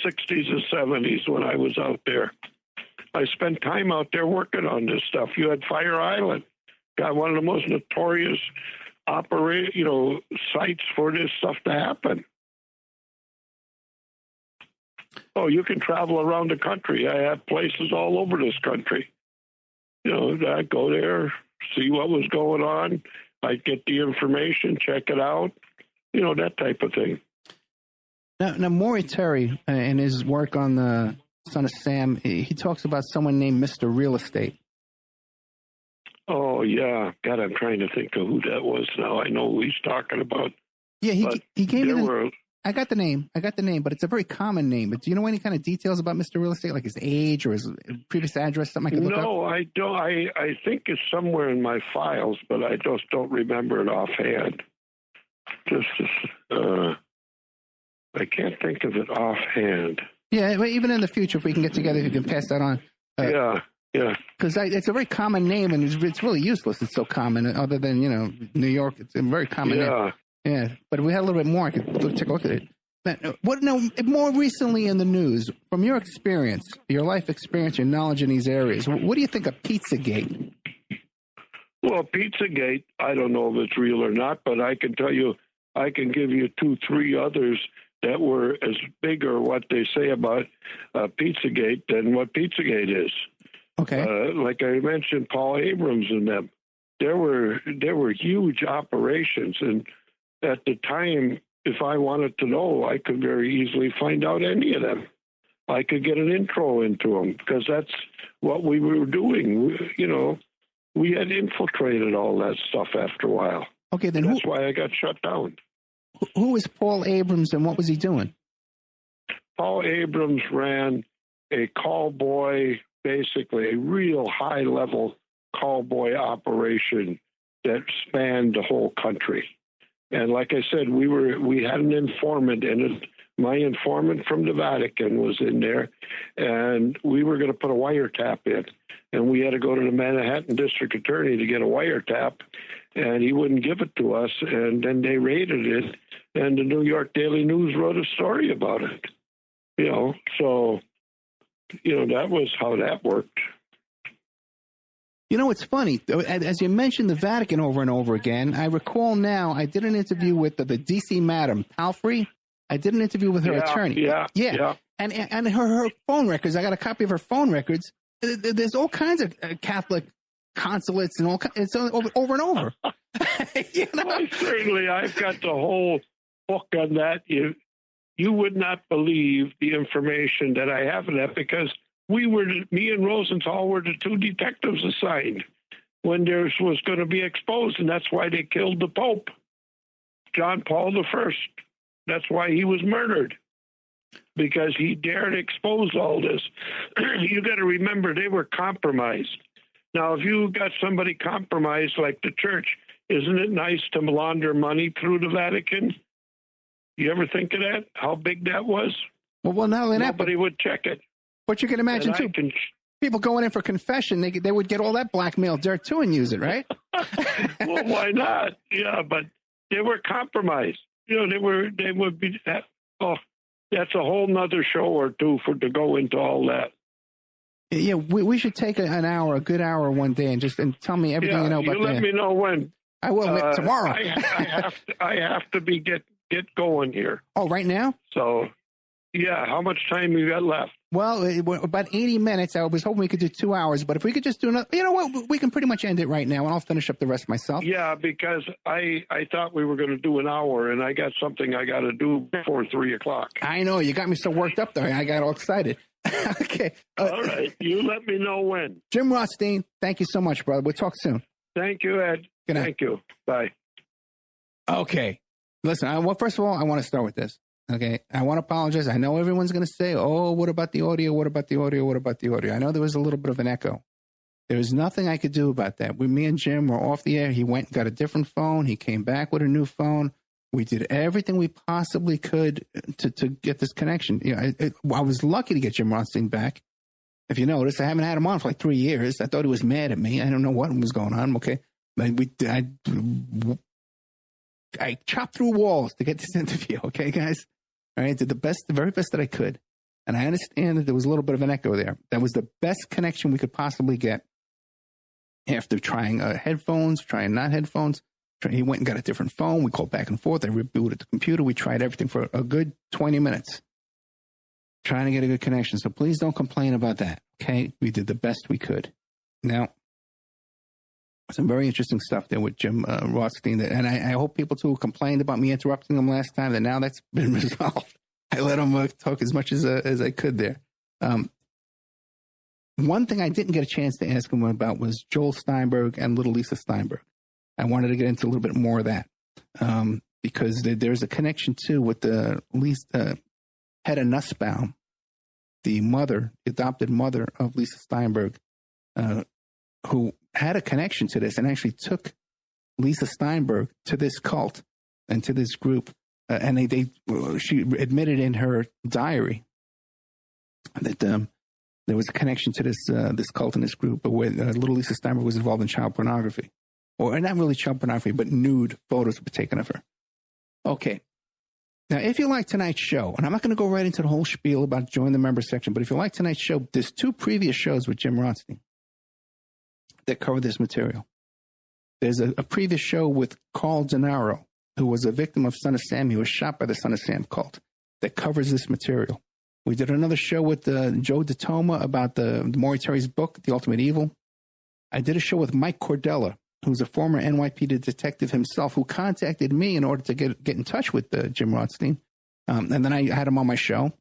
60s and 70s when I was out there. I spent time out there working on this stuff. You had Fire Island, got one of the most notorious sites for this stuff to happen. Oh, you can travel around the country. I have places all over this country. I'd go there, see what was going on. I'd get the information, check it out, that type of thing. Now Maury Terry, in his work on the Son of Sam, he talks about someone named Mr. Real Estate. Oh, yeah. God, I'm trying to think of who that was now. I know who he's talking about. Yeah, he gave me I got the name, but it's a very common name. But do you know any kind of details about Mr. Real Estate, like his age or his previous address, something I could look up? No, I don't. I think it's somewhere in my files, but I just don't remember it offhand. I can't think of it offhand. Yeah, even in the future, if we can get together, you can pass that on. Yeah. Yeah. Because it's a very common name, and it's really useless. It's so common. Other than, New York, it's a very common name. Yeah, but if we had a little bit more, I could take a look at it. More recently in the news, from your experience, your life experience, your knowledge in these areas, what do you think of Pizzagate? Well, Pizzagate, I don't know if it's real or not, but I can tell you, I can give you 2, 3 others that were as big or what they say about Pizzagate than what Pizzagate is. Okay. Like I mentioned, Paul Abrams and them. There were huge operations, and at the time, if I wanted to know, I could very easily find out any of them. I could get an intro into them because that's what we were doing. We had infiltrated all that stuff after a while. Okay, then that's why I got shut down. Who was Paul Abrams, and what was he doing? Paul Abrams ran a call boy, basically a real high-level call boy operation that spanned the whole country. And like I said, we had an informant in it. My informant from the Vatican was in there, and we were going to put a wiretap in. And we had to go to the Manhattan District Attorney to get a wiretap, and he wouldn't give it to us. And then they raided it, and the New York Daily News wrote a story about it. So that was how that worked. It's funny. As you mentioned the Vatican over and over again, I recall now I did an interview with the D.C. Madam Palfrey. I did an interview with her attorney. Yeah. And her phone records, I got a copy of her phone records. There's all kinds of Catholic consulates and it's over and over. Well, certainly, I've got the whole book on that. You would not believe the information that I have in that, because me and Rosenthal were the 2 detectives assigned when there was going to be exposed, and that's why they killed the Pope, John Paul I. That's why he was murdered, because he dared expose all this. You got to remember, they were compromised. Now, if you got somebody compromised like the church, isn't it nice to launder money through the Vatican? You ever think of that? How big that was? Well, not only that, nobody would check it. But you can imagine, too, people going in for confession, they would get all that blackmail dirt, too, and use it, right? Well, why not? Yeah, but they were compromised. They would be, that's a whole nother show or two to go into all that. Yeah, we should take a good hour one day and tell me everything you know about that. You let me know when. I will, tomorrow. I have to get going here. Oh, right now? So, yeah, how much time you got left? Well, about 80 minutes. I was hoping we could do 2 hours, but if we could just do another, you know what, we can pretty much end it right now, and I'll finish up the rest myself. Yeah, because I thought we were going to do an hour, and I got something I got to do before 3 o'clock. I know. You got me so worked up there. I got all excited. Okay. All right. You let me know when. Jim Rothstein, thank you so much, brother. We'll talk soon. Thank you, Ed. Good night. Thank you. Bye. Okay. Listen, first of all, I want to start with this. Okay. I want to apologize. I know everyone's going to say, oh, what about the audio? What about the audio? What about the audio? I know there was a little bit of an echo. There was nothing I could do about that. Me and Jim were off the air. He went and got a different phone. He came back with a new phone. We did everything we possibly could to get this connection. I was lucky to get Jim Rothstein back. If you notice, I haven't had him on for like 3 years. I thought he was mad at me. I don't know what was going on. Okay. I chopped through walls to get this interview. Okay, guys. All right. Did the very best that I could. And I understand that there was a little bit of an echo there. That was the best connection we could possibly get after trying headphones, trying not headphones. He went and got a different phone. We called back and forth. I rebooted the computer. We tried everything for a good 20 minutes trying to get a good connection. So please don't complain about that. Okay. We did the best we could. Now, some very interesting stuff there with Jim Rothstein. And I hope people too complained about me interrupting them last time, that now that's been resolved. I let him talk as much as I could there. One thing I didn't get a chance to ask him about was Joel Steinberg and little Lisa Steinberg. I wanted to get into a little bit more of that because there's a connection too with the Hedda Nussbaum, the adopted mother of Lisa Steinberg, who had a connection to this and actually took Lisa Steinberg to this cult and to this group. And she admitted in her diary that there was a connection to this cult and this group, where little Lisa Steinberg was involved in child pornography. Or not really child pornography, but nude photos were taken of her. Okay. Now, if you like tonight's show, and I'm not going to go right into the whole spiel about join the member section, but if you like tonight's show, there's 2 previous shows with Jim Rothstein that cover this material. There's a previous show with Carl Denaro, who was a victim of Son of Sam. He was shot by the Son of Sam cult, that covers this material. We did another show with Joe DeToma about the Maury Terry's book, The Ultimate Evil. I did a show with Mike Cordella, who's a former NYPD detective himself, who contacted me in order to get in touch with Jim Rothstein. And then I had him on my show.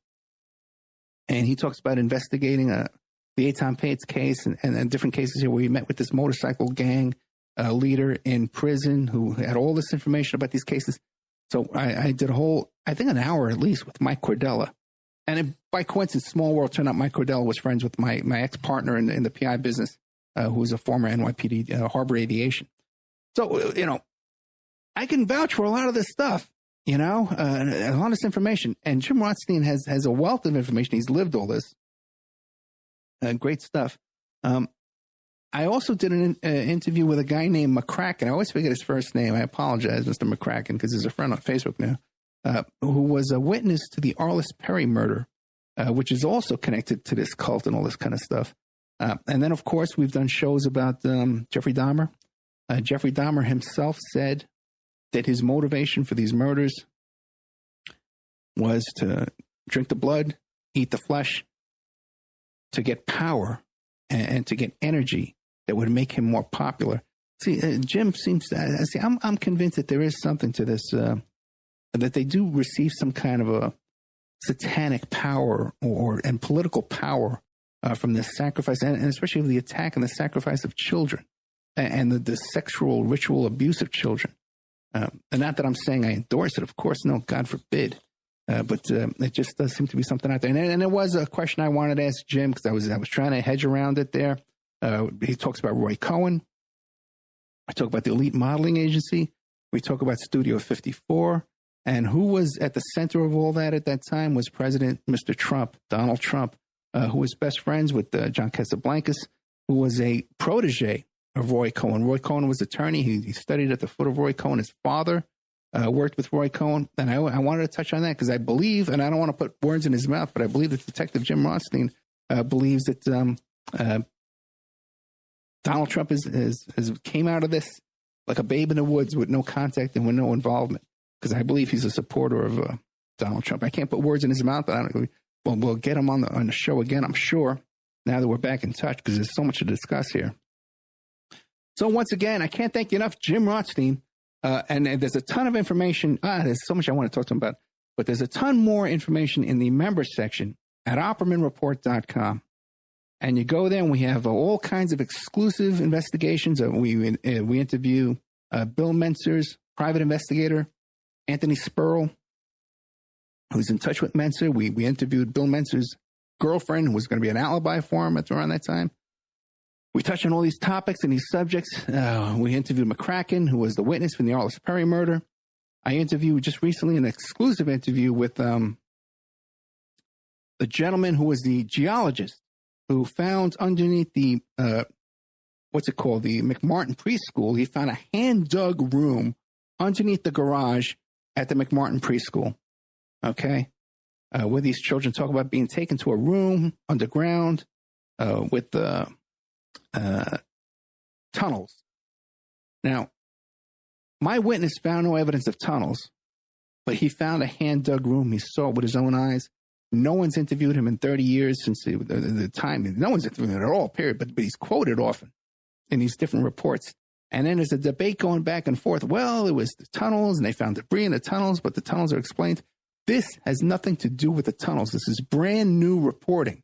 And he talks about investigating the Eitan Pates case and different cases here where he met with this motorcycle gang leader in prison who had all this information about these cases. So I did a whole, I think an hour at least, with Mike Cordella. And by coincidence, small world, turned out Mike Cordella was friends with my ex-partner in the PI business, who was a former NYPD Harbor Aviation. So, I can vouch for a lot of this stuff, a lot of this information. And Jim Rothstein has a wealth of information. He's lived all this. Great stuff. I also did an interview with a guy named McCracken. I always forget his first name. I apologize, Mr. McCracken, because he's a friend on Facebook now, who was a witness to the Arliss Perry murder, which is also connected to this cult and all this kind of stuff. And then, of course, we've done shows about Jeffrey Dahmer. Jeffrey Dahmer himself said that his motivation for these murders was to drink the blood, eat the flesh, to get power and to get energy that would make him more popular. See, Jim seems to see. I'm convinced that there is something to this, that they do receive some kind of a satanic power and political power from this sacrifice, and especially the attack and the sacrifice of children and the sexual ritual abuse of children. And not that I'm saying I endorse it, of course, no, God forbid. But it just does seem to be something out there. And there was a question I wanted to ask Jim, because I was trying to hedge around it there. He talks about Roy Cohen. I talk about the Elite Modeling Agency. We talk about Studio 54. And who was at the center of all that at that time was President Mr. Trump, Donald Trump, who was best friends with John Casablancas, who was a protege of Roy Cohen. Roy Cohen was attorney. He studied at the foot of Roy Cohen. His father worked with Roy Cohen. And I wanted to touch on that because I believe, and I don't want to put words in his mouth, but I believe that Detective Jim Rothstein believes that Donald Trump has came out of this like a babe in the woods with no contact and with no involvement, because I believe he's a supporter of Donald Trump. I can't put words in his mouth, but we'll get him on the show again, I'm sure, now that we're back in touch, because there's so much to discuss here. So once again, I can't thank you enough, Jim Rothstein. And there's a ton of information. There's so much I want to talk to him about, but there's a ton more information in the members section at OppermanReport.com. And you go there and we have all kinds of exclusive investigations. We interview Bill Mentzer's private investigator, Anthony Spurl, who's in touch with Mentzer. We interviewed Bill Mentzer's girlfriend, who was going to be an alibi for him around that time. We touched on all these topics and these subjects. We interviewed McCracken, who was the witness from the Arliss Perry murder. I interviewed just recently an exclusive interview with the gentleman who was the geologist who found underneath the, what's it called, the McMartin preschool. He found a hand-dug room underneath the garage at the McMartin preschool, okay, where these children talk about being taken to a room underground with tunnels. Now, my witness found no evidence of tunnels, but he found a hand-dug room. He saw it with his own eyes. No one's interviewed him in 30 years since the time. No one's interviewed him at all, period. But he's quoted often in these different reports. And then there's a debate going back and forth. Well, it was the tunnels, and they found debris in the tunnels, but the tunnels are explained. This has nothing to do with the tunnels. This is brand new reporting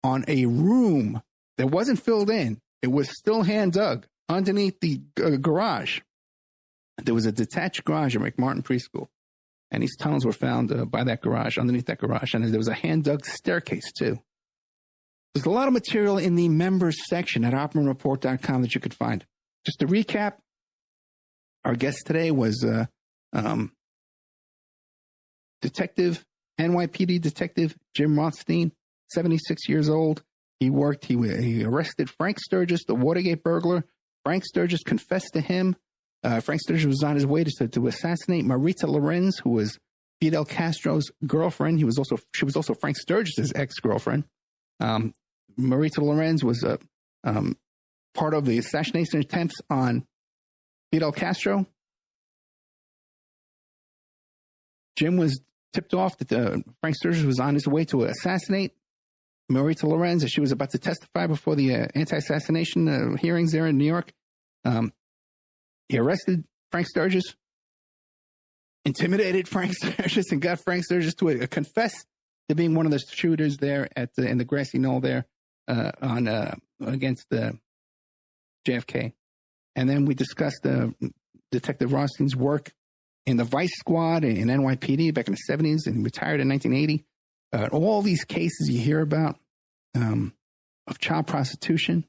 on a room that wasn't filled in. It was still hand-dug underneath the garage. There was a detached garage at McMartin Preschool, and these tunnels were found by that garage, underneath that garage, and there was a hand-dug staircase, too. There's a lot of material in the members section at OppermanReport.com that you could find. Just to recap, our guest today was NYPD Detective Jim Rothstein, 76 years old. He arrested Frank Sturgis, the Watergate burglar. Frank Sturgis confessed to him. Frank Sturgis was on his way to assassinate Marita Lorenz, who was Fidel Castro's girlfriend. She was also Frank Sturgis's ex-girlfriend. Marita Lorenz was part of the assassination attempts on Fidel Castro. Jim was tipped off that Frank Sturgis was on his way to assassinate Marita Lorenz as she was about to testify before the anti-assassination hearings there in New York. He arrested Frank Sturgis, intimidated Frank Sturgis, and got Frank Sturgis to confess to being one of the shooters there in the grassy knoll there against JFK. And then we discussed Detective Rothstein's work in the Vice Squad in NYPD back in the 70s, and retired in 1980. All these cases you hear about of child prostitution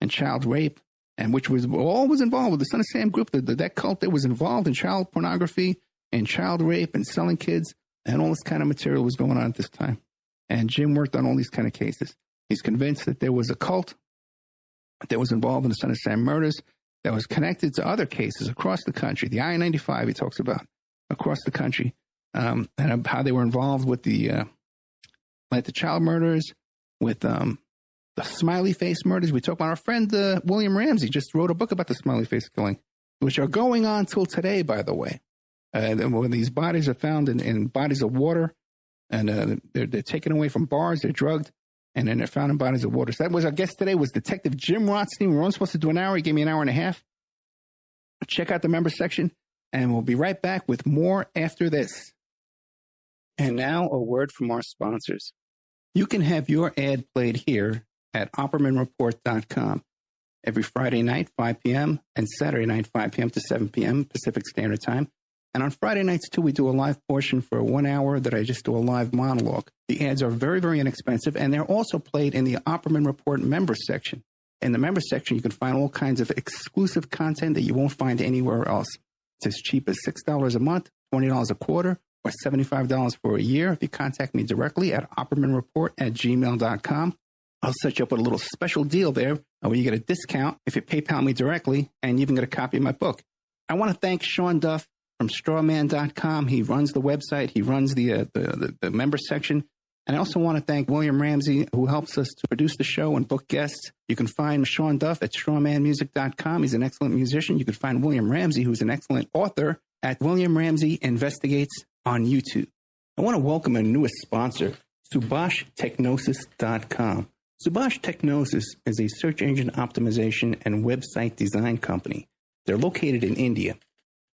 and child rape, and which was involved with the Son of Sam group, that cult that was involved in child pornography and child rape and selling kids, and all this kind of material was going on at this time. And Jim worked on all these kind of cases. He's convinced that there was a cult that was involved in the Son of Sam murders that was connected to other cases across the country. The I-95 he talks about across the country, and how they were involved with the child murders, with the smiley face murders. We talk about our friend William Ramsey just wrote a book about the smiley face killing, which are going on till today, by the way. When these bodies are found in bodies of water, and they're taken away from bars, they're drugged, and then they're found in bodies of water. So that was our guest today, was Detective Jim Rothstein. We were only supposed to do an hour. He gave me an hour and a half. Check out the member section, and we'll be right back with more after this. And now a word from our sponsors. You can have your ad played here at OppermanReport.com every Friday night, 5 p.m., and Saturday night, 5 p.m. to 7 p.m. Pacific Standard Time. And on Friday nights, too, we do a live portion for 1 hour that I just do a live monologue. The ads are very, very inexpensive, and they're also played in the Opperman Report members section. In the members section, you can find all kinds of exclusive content that you won't find anywhere else. It's as cheap as $6 a month, $20 a quarter, or $75 for a year if you contact me directly at oppermanreport@gmail.com. I'll set you up with a little special deal there where you get a discount if you PayPal me directly, and you even get a copy of my book. I want to thank Sean Duff from strawman.com. He runs the website. He runs the member section. And I also want to thank William Ramsey, who helps us to produce the show and book guests. You can find Sean Duff at strawmanmusic.com. He's an excellent musician. You can find William Ramsey, who's an excellent author, at William Ramsey Investigates on YouTube. I want to welcome a newest sponsor, SubashTechnosis.com. Subash Technosis is a search engine optimization and website design company. They're located in India.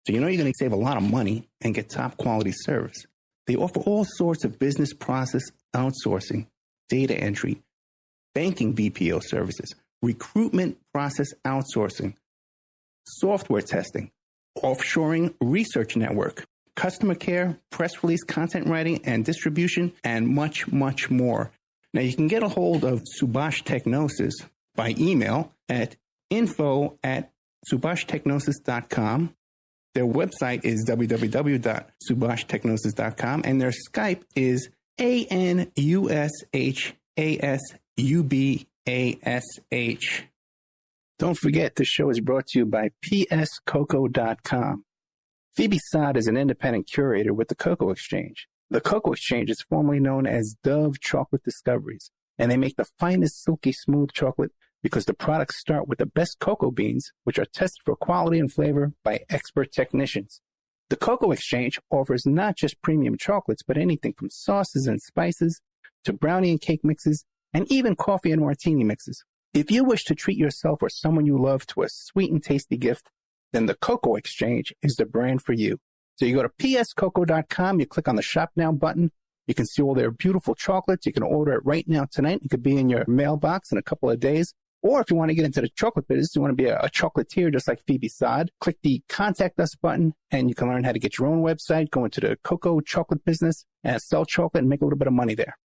So you know you're going to save a lot of money and get top quality service. They offer all sorts of business process outsourcing, data entry, banking BPO services, recruitment process outsourcing, software testing, offshoring research network, customer care, press release content writing and distribution, and much, much more. Now you can get a hold of Subash Technosis by email at info@subashtechnosis.com. Their website is www.subashtechnosis.com, and their Skype is ANUSHASUBASH. Don't forget, this show is brought to you by pscoco.com. Phoebe Sod is an independent curator with the Cocoa Exchange. The Cocoa Exchange is formerly known as Dove Chocolate Discoveries, and they make the finest silky smooth chocolate because the products start with the best cocoa beans, which are tested for quality and flavor by expert technicians. The Cocoa Exchange offers not just premium chocolates, but anything from sauces and spices to brownie and cake mixes, and even coffee and martini mixes. If you wish to treat yourself or someone you love to a sweet and tasty gift, then the Cocoa Exchange is the brand for you. So you go to pscoco.com, you click on the Shop Now button. You can see all their beautiful chocolates. You can order it right now tonight. It could be in your mailbox in a couple of days. Or if you want to get into the chocolate business, you want to be a chocolatier just like Phoebe Sod, click the Contact Us button, and you can learn how to get your own website, go into the cocoa chocolate business, and sell chocolate and make a little bit of money there.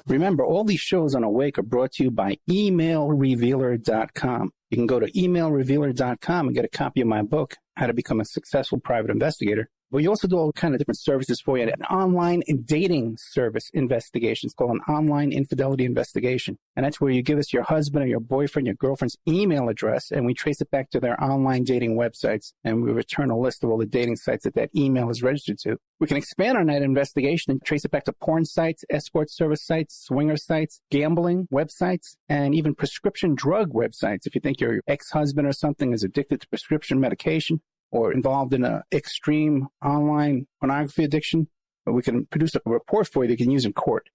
Remember, all these shows on Awake are brought to you by emailrevealer.com. You can go to emailrevealer.com and get a copy of my book, How to Become a Successful Private Investigator, We also do all kind of different services for you. An online dating service investigation. It's called an online infidelity investigation. And that's where you give us your husband or your boyfriend, your girlfriend's email address, and we trace it back to their online dating websites. And we return a list of all the dating sites that email is registered to. We can expand on that investigation and trace it back to porn sites, escort service sites, swinger sites, gambling websites, and even prescription drug websites. If you think your ex-husband or something is addicted to prescription medication, or involved in an extreme online pornography addiction, we can produce a report for you that you can use in court.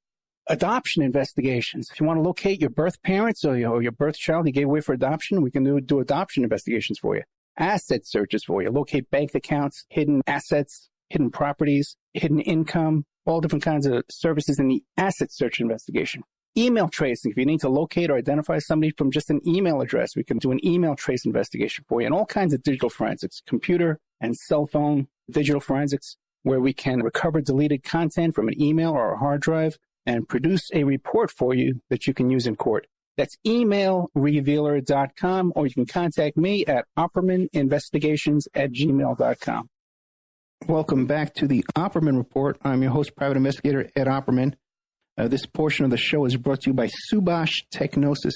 Adoption investigations. If you want to locate your birth parents or your birth child you gave away for adoption, we can do adoption investigations for you. Asset searches for you. Locate bank accounts, hidden assets, hidden properties, hidden income, all different kinds of services in the asset search investigation. Email tracing. If you need to locate or identify somebody from just an email address, we can do an email trace investigation for you, and all kinds of digital forensics, computer and cell phone digital forensics, where we can recover deleted content from an email or a hard drive and produce a report for you that you can use in court. That's emailrevealer.com, or you can contact me at oppermaninvestigations@gmail.com. Welcome back to the Opperman Report. I'm your host, Private Investigator Ed Opperman. This portion of the show is brought to you by Subash Technosis.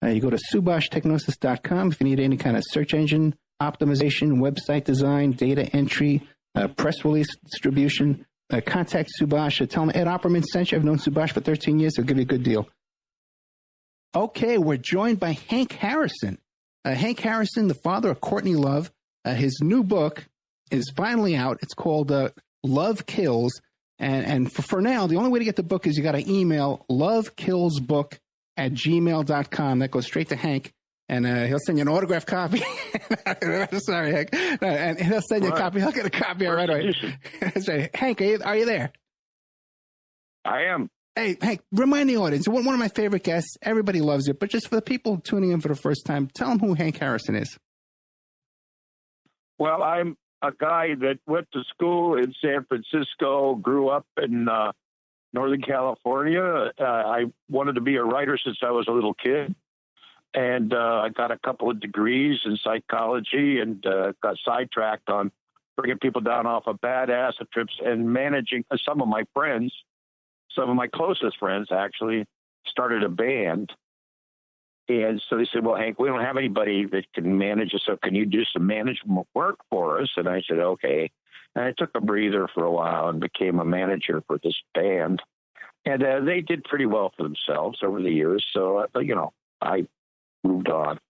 You go to subashtechnosis.com if you need any kind of search engine optimization, website design, data entry, press release distribution. Contact Subash. Tell him Ed Opperman sent you. I've known Subash for 13 years. He'll give you a good deal. Okay, we're joined by Hank Harrison. Hank Harrison, the father of Courtney Love. His new book is finally out. It's called Love Kills. And for now, the only way to get the book is you got to email lovekillsbook@gmail.com. That goes straight to Hank, and he'll send you an autographed copy. Sorry, Hank. And he'll send you a copy. He'll get a copy right away. That's right. Hank, are you there? I am. Hey, Hank, remind the audience, one of my favorite guests. Everybody loves it, but just for the people tuning in for the first time, tell them who Hank Harrison is. Well, I'm a guy that went to school in San Francisco, grew up in Northern California. I wanted to be a writer since I was a little kid. And I got a couple of degrees in psychology and got sidetracked on bringing people down off of bad acid trips and managing some of my friends. Some of my closest friends actually started a band. And so they said, well, Hank, we don't have anybody that can manage us, so can you do some management work for us? And I said, okay. And I took a breather for a while and became a manager for this band. And they did pretty well for themselves over the years. So, I moved on.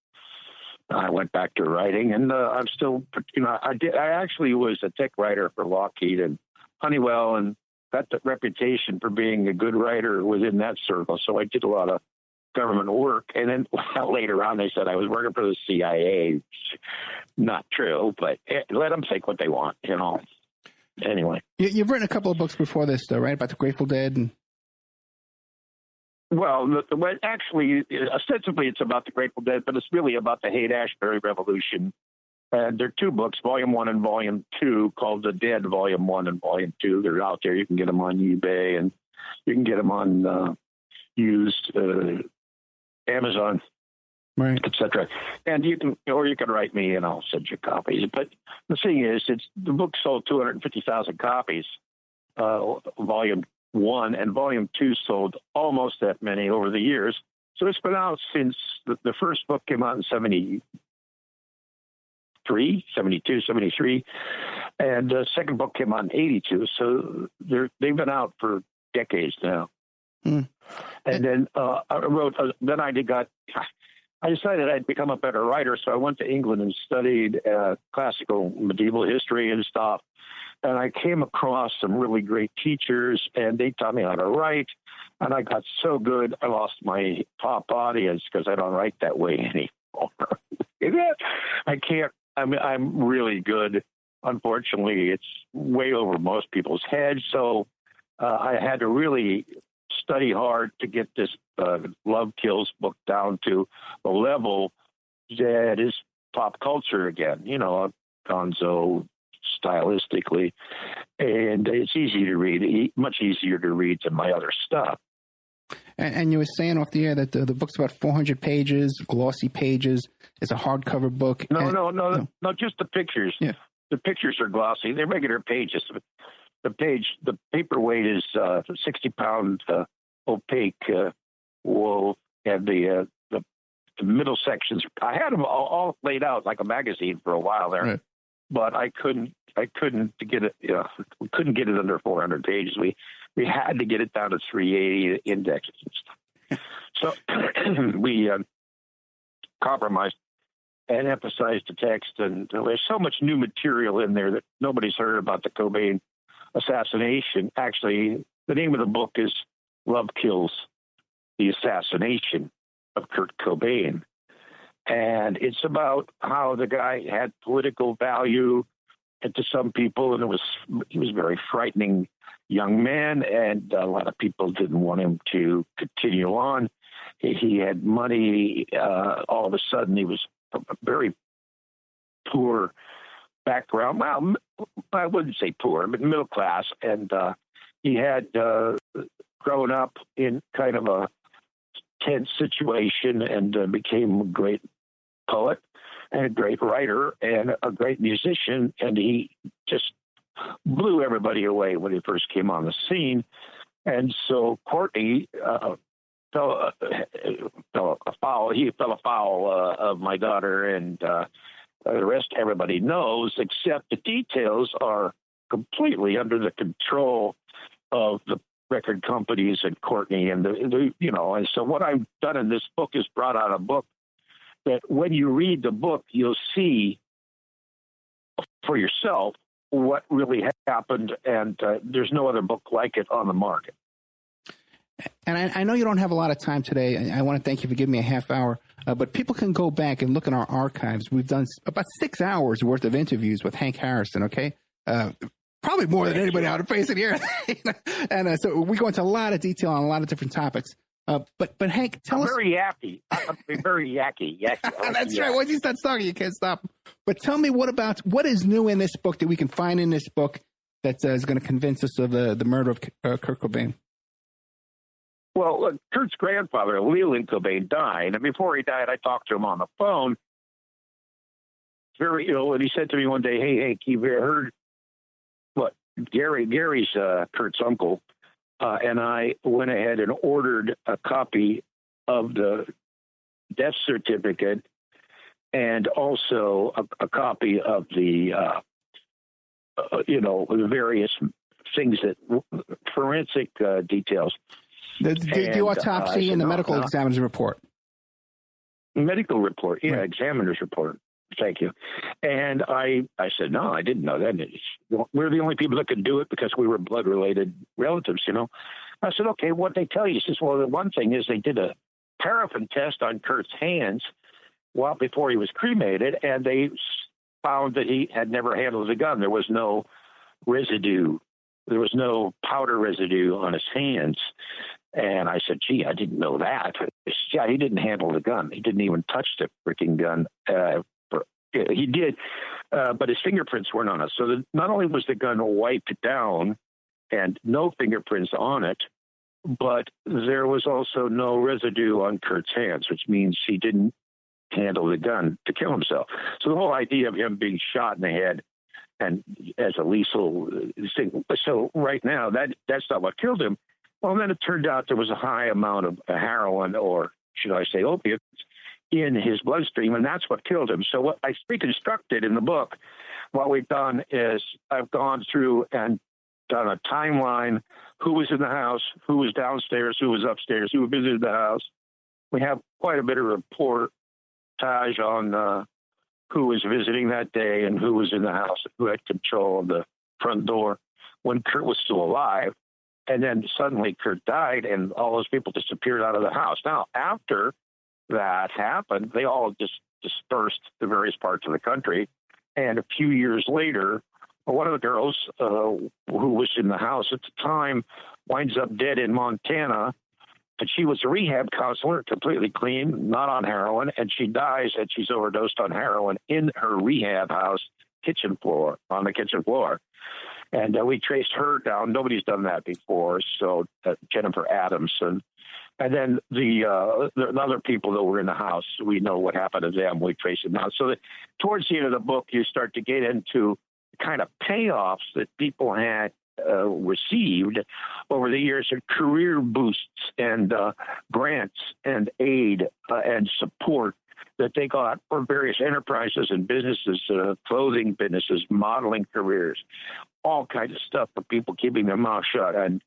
I went back to writing, and I'm still, I actually was a tech writer for Lockheed and Honeywell, and got the reputation for being a good writer within that circle. So I did a lot of government work. And then later on, they said I was working for the CIA. Not true, but let them think what they want, Anyway. You've written a couple of books before this, though, right? About the Grateful Dead? Well, actually, ostensibly it's about the Grateful Dead, but it's really about the Haight-Ashbury Revolution. And there are two books, Volume 1 and Volume 2, called The Dead, Volume 1 and Volume 2. They're out there. You can get them on eBay, and you can get them on used Amazon, right, etc. And you can write me, and I'll send you copies. But the thing is, the book sold 250,000 copies, Volume 1, and Volume 2 sold almost that many over the years. So it's been out since the first book came out in 72, 73, and the second book came out in 82. So they've been out for decades now. And then I decided I'd become a better writer. So I went to England and studied classical medieval history and stuff. And I came across some really great teachers, and they taught me how to write. And I got so good, I lost my top audience because I don't write that way anymore. I can't. I'm really good. Unfortunately, it's way over most people's heads. So I had to really study hard to get this Love Kills book down to a level that is pop culture again, gonzo stylistically. And it's easy to read, much easier to read than my other stuff. And you were saying off the air that the book's about 400 pages, glossy pages. It's a hardcover book. No, just the pictures. Yeah. the pictures are glossy. They're regular pages. The paperweight is 60-pound opaque wool, and the middle sections. I had them all laid out like a magazine for a while there, right. But I couldn't get it. We couldn't get it under 400 pages. We had to get it down to 380 indexes and stuff. So we compromised and emphasized the text. And there's so much new material in there that nobody's heard about the Cobain assassination. Actually, the name of the book is Love Kills: The Assassination of Kurt Cobain. And it's about how the guy had political value to some people, and he was a very frightening young man, and a lot of people didn't want him to continue on. He had money. All of a sudden, he was a very poor background. Well, I wouldn't say poor, but middle class. And he had grown up in kind of a tense situation and became a great poet and a great writer and a great musician. And he just blew everybody away when he first came on the scene. And so Courtney fell afoul. He fell afoul of my daughter, and the rest everybody knows, except the details are completely under the control of the record companies and Courtney and and so what I've done in this book is brought out a book that when you read the book, you'll see for yourself what really happened, and there's no other book like it on the market. And I know you don't have a lot of time today. I want to thank you for giving me a half hour, but people can go back and look in our archives. We've done about 6 hours worth of interviews with Hank Harrison, okay? Probably more than anybody out of face in here. And so we go into a lot of detail on a lot of different topics. But Hank, tell us. Very yacky. I'm very yacky. That's right. Once you start talking, you can't stop. But tell me, what is new in this book that we can find in this book that is going to convince us of the murder of Kurt Cobain? Well, Kurt's grandfather, Leland Cobain, died. And before he died, I talked to him on the phone. Very ill. And he said to me one day, "Hey, Hank, you've heard what? Gary's Kurt's uncle." And I went ahead and ordered a copy of the death certificate and also a copy of the, the various things that forensic details. The autopsy and the medical examiner's report. Medical report, examiner's report. Thank you. And I said, no, I didn't know that. We're the only people that could do it because we were blood-related relatives, I said, okay, what they tell you? He says, well, the one thing is they did a paraffin test on Kurt's hands before he was cremated, and they found that he had never handled a gun. There was no residue. There was no powder residue on his hands. And I said, gee, I didn't know that. Yeah, he didn't handle the gun. He didn't even touch the freaking gun. He did, but his fingerprints weren't on it. So not only was the gun wiped down and no fingerprints on it, but there was also no residue on Kurt's hands, which means he didn't handle the gun to kill himself. So the whole idea of him being shot in the head and as a lethal thing. So right now, that's not what killed him. Well, then it turned out there was a high amount of heroin, or should I say opiates, in his bloodstream, and that's what killed him. So what I reconstructed in the book, what we've done is I've gone through and done a timeline, who was in the house, who was downstairs, who was upstairs, who visited the house. We have quite a bit of reportage on who was visiting that day and who was in the house, who had control of the front door when Kurt was still alive. And then suddenly Kurt died and all those people disappeared out of the house. Now, after that happened, they all just dispersed to various parts of the country. And a few years later, one of the girls who was in the house at the time winds up dead in Montana. And she was a rehab counselor, completely clean, not on heroin. And she dies and she's overdosed on heroin in her rehab house on the kitchen floor. And we traced her down. Nobody's done that before. So Jennifer Adamson. And then the other people that were in the house, we know what happened to them. We trace them down. So that towards the end of the book, you start to get into kind of payoffs that people had received over the years of career boosts and grants and aid and support that they got for various enterprises and businesses, clothing businesses, modeling careers, all kinds of stuff for people keeping their mouth shut. And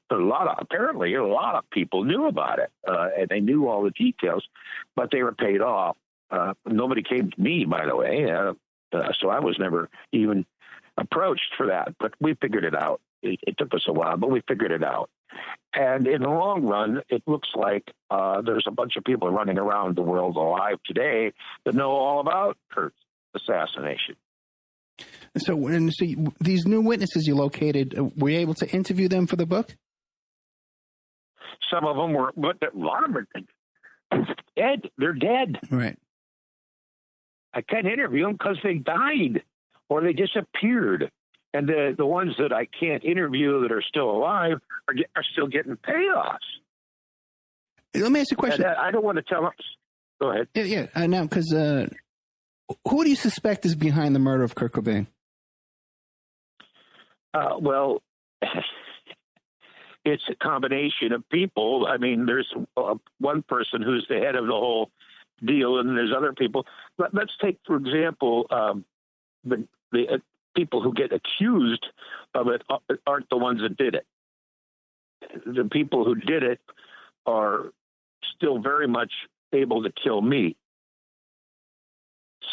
apparently a lot of people knew about it, and they knew all the details, but they were paid off. Nobody came to me, by the way, so I was never even approached for that. But we figured it out. It took us a while, but we figured it out. And in the long run, it looks like there's a bunch of people running around the world alive today that know all about Kurt's assassination. So these new witnesses you located, were you able to interview them for the book? Some of them were, but a lot of them are dead. They're dead. Right. I can't interview them because they died or they disappeared. And the ones that I can't interview that are still alive are still getting payoffs. Let me ask you a question. And I don't want to tell them. Go ahead. Yeah. Now, because who do you suspect is behind the murder of Kurt Cobain? Well, it's a combination of people. I mean, there's one person who's the head of the whole deal, and there's other people. Let's take, for example, the people who get accused of it aren't the ones that did it. The people who did it are still very much able to kill me.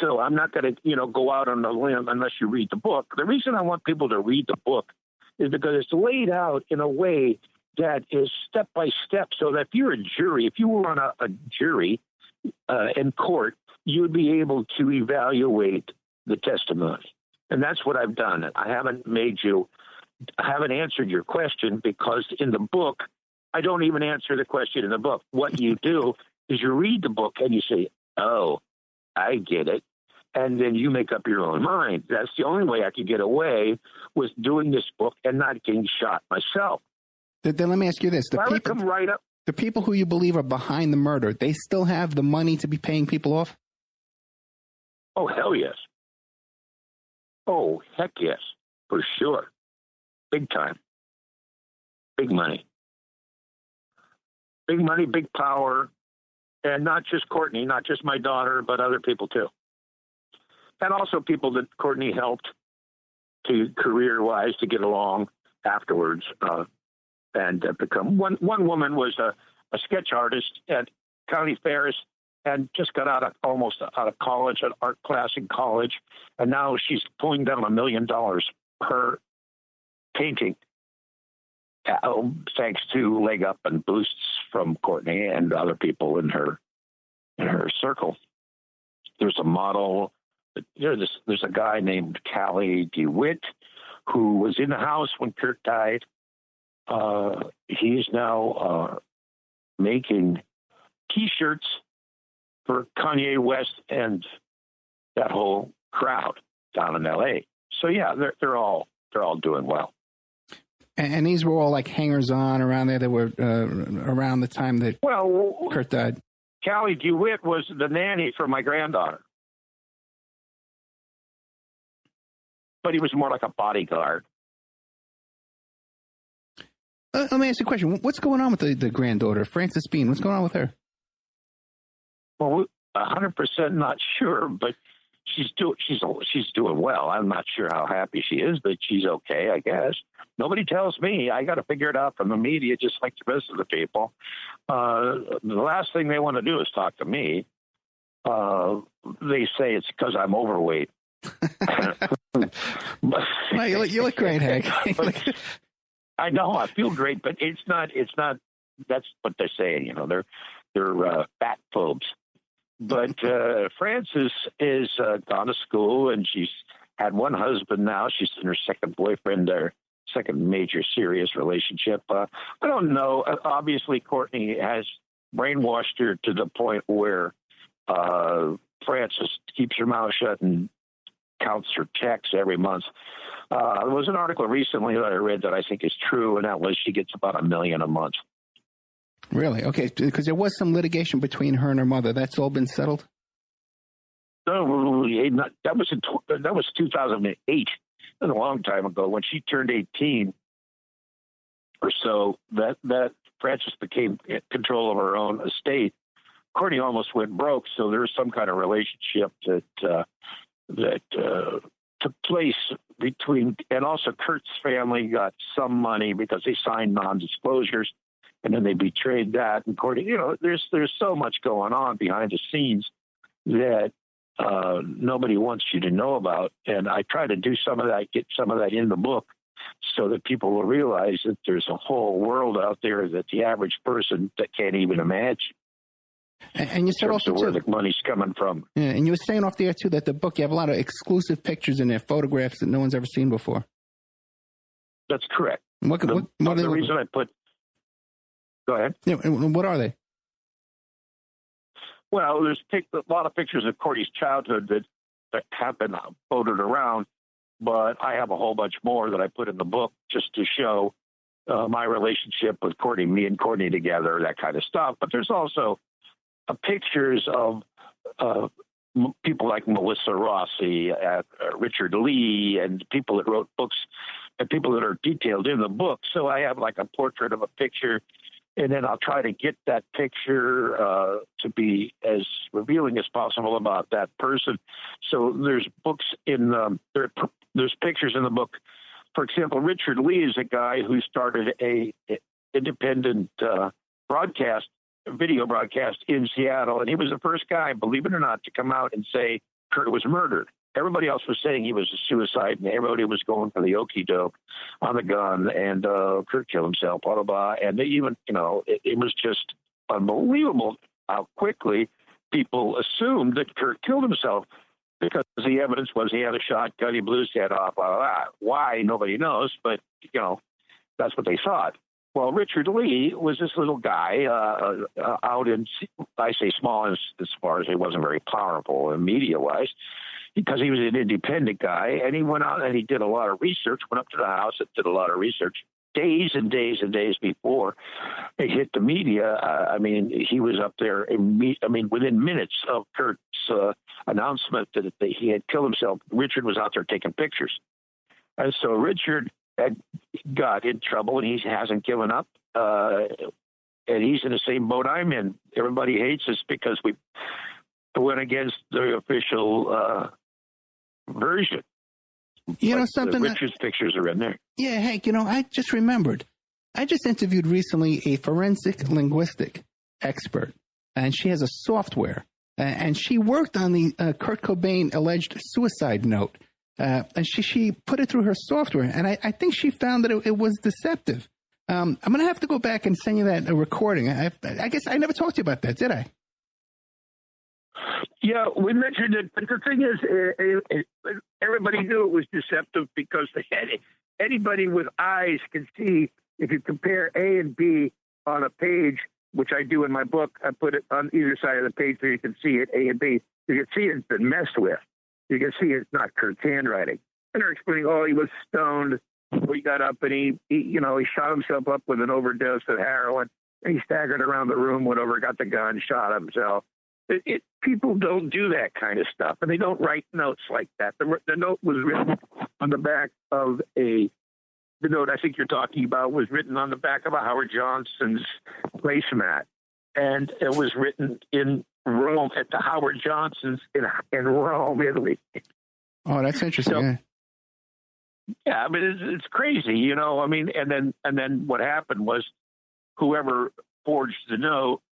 So I'm not going to, go out on a limb unless you read the book. The reason I want people to read the book is because it's laid out in a way that is step by step, so that if you're a jury, if you were on a jury in court, you would be able to evaluate the testimony. And that's what I've done. I haven't answered your question, because in the book, I don't even answer the question in the book. What you do is you read the book and you say, oh, I get it. And then you make up your own mind. That's the only way I could get away with doing this book and not getting shot myself. Then let me ask you this. The people who you believe are behind the murder, they still have the money to be paying people off? Oh, hell yes. Oh, heck yes, for sure. Big time. Big money. Big money, big power. And not just Courtney, not just my daughter, but other people too. And also people that Courtney helped to career-wise to get along afterwards and become. One woman was a sketch artist at County Fairs and just got almost out of college, an art class in college, and now she's pulling down $1 million per painting, thanks to leg up and boosts from Courtney and other people in her circle. There's a model. There's a guy named Callie DeWitt who was in the house when Kurt died. He's now making T-shirts for Kanye West and that whole crowd down in L.A. So yeah, they're all doing well. And these were all like hangers-on around there that were around the time that Kurt died. Callie DeWitt was the nanny for my granddaughter. But he was more like a bodyguard. Let me ask you a question. What's going on with the granddaughter, Frances Bean? What's going on with her? Well, 100% not sure, but she's doing well. I'm not sure how happy she is, but she's okay, I guess. Nobody tells me. I got to figure it out from the media, just like the rest of the people. The last thing they want to do is talk to me. They say it's because I'm overweight. You look great, Hank. I know, I feel great, but it's not. That's what they're saying. They're fat phobes. But Frances is gone to school, and she's had one husband now. She's in her second boyfriend, or second major serious relationship. I don't know. Obviously, Courtney has brainwashed her to the point where Frances keeps her mouth shut and counts her checks every month. There was an article recently that I read that I think is true, and that was she gets about $1 million a month. Really? Okay, because there was some litigation between her and her mother. That's all been settled? that was 2008. A long time ago, when she turned 18 or so, that Frances became in control of her own estate. Courtney almost went broke, so there was some kind of relationship that took place between, and also Kurt's family got some money because they signed non-disclosures, and then they betrayed that. And Courtney, there's so much going on behind the scenes that nobody wants you to know about. And I try to do some of that, get some of that in the book, so that people will realize that there's a whole world out there that the average person that can't even imagine. And you said also where too, the money's coming from. Yeah, and you were saying off the air too that the book, you have a lot of exclusive pictures in there, photographs that no one's ever seen before. That's correct. What are they? The reason I put. Go ahead. Yeah, what are they? Well, there's a lot of pictures of Courtney's childhood that have been floated around, but I have a whole bunch more that I put in the book just to show my relationship with Courtney, me and Courtney together, that kind of stuff. But there's also pictures of people like Melissa Rossi, Richard Lee, and people that wrote books, and people that are detailed in the book. So I have like a portrait of a picture, and then I'll try to get that picture to be as revealing as possible about that person. So there's books there's pictures in the book. For example, Richard Lee is a guy who started a independent video broadcast in Seattle, and he was the first guy, believe it or not, to come out and say Kurt was murdered. Everybody else was saying he was a suicide, and everybody was going for the okie doke on the gun, and Kurt killed himself, blah, blah, blah. And they even, it was just unbelievable how quickly people assumed that Kurt killed himself, because the evidence was he had a shotgun, he blew his head off, blah, blah, blah. Why, nobody knows, but, that's what they thought. Well, Richard Lee was this little guy out in, I say small as far as he wasn't very powerful media-wise, because he was an independent guy, and he went out and he did a lot of research, went up to the house and did a lot of research days and days and days before it hit the media. He was up there, within minutes of Kurt's announcement that he had killed himself, Richard was out there taking pictures. And so Richard got in trouble, and he hasn't given up. And he's in the same boat I'm in. Everybody hates us because we went against the official version. Something. Richard's pictures are in there. Yeah, Hank, I just remembered. I just interviewed recently a forensic linguistic expert, and she has a software, and she worked on the Kurt Cobain alleged suicide note. And she put it through her software, and I think she found that it was deceptive. I'm going to have to go back and send you that recording. I guess I never talked to you about that, did I? Yeah, we mentioned it, but the thing is, everybody knew it was deceptive because anybody with eyes can see. If you compare A and B on a page, which I do in my book, I put it on either side of the page so you can see it, A and B. You can see it's been messed with. You can see it's not Kurt's handwriting. And they're explaining, he was stoned. He got up and he shot himself up with an overdose of heroin. And he staggered around the room, went over, got the gun, shot himself. People don't do that kind of stuff, and they don't write notes like that. The note was written on the back of the note I think you're talking about was written on the back of a Howard Johnson's placemat, and it was written in Rome at the Howard Johnson's in Rome, Italy. Oh, that's interesting. Yeah, it's crazy, and then what happened was whoever forged the note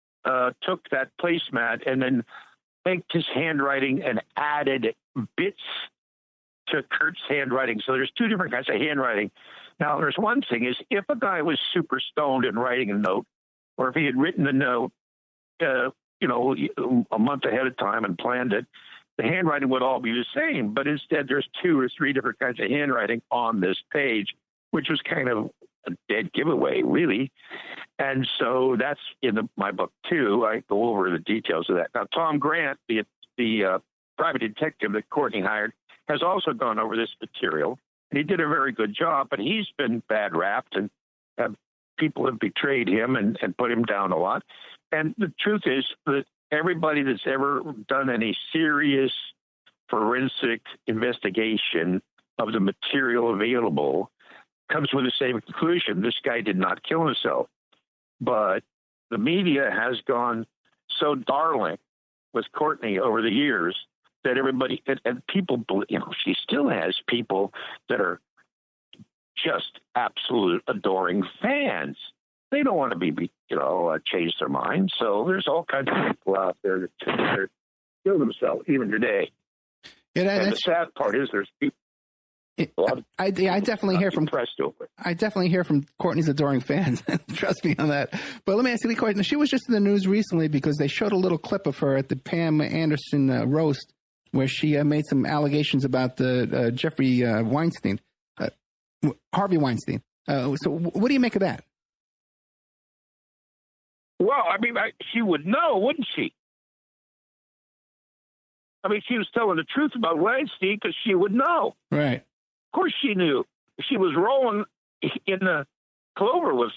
took that placemat and then faked his handwriting and added bits to Kurt's handwriting. So there's two different kinds of handwriting. Now, there's one thing is if a guy was super stoned and writing a note, or if he had written the note, a month ahead of time and planned it, the handwriting would all be the same. But instead, there's 2 or 3 different kinds of handwriting on this page, which was kind of a dead giveaway, really. And so that's in my book, too. I go over the details of that. Now, Tom Grant, the private detective that Courtney hired, has also gone over this material. And he did a very good job, but he's been bad-rapped, and people have betrayed him and put him down a lot. And the truth is that everybody that's ever done any serious forensic investigation of the material available comes with the same conclusion. This guy did not kill himself. But the media has gone so darling with Courtney over the years that everybody and people, she still has people that are just absolute adoring fans. They don't want to be change their mind. So there's all kinds of people out there that kill themselves even today. Yeah, and the sad part is there's people. I definitely hear from Courtney's adoring fans. Trust me on that. But let me ask you the question. She was just in the news recently because they showed a little clip of her at the Pam Anderson roast where she made some allegations about the Jeffrey Weinstein, Harvey Weinstein. So what do you make of that? Well, I mean, she would know, wouldn't she? I mean, she was telling the truth about Weinstein because she would know. Right. Of course she knew. She was rolling in the clover with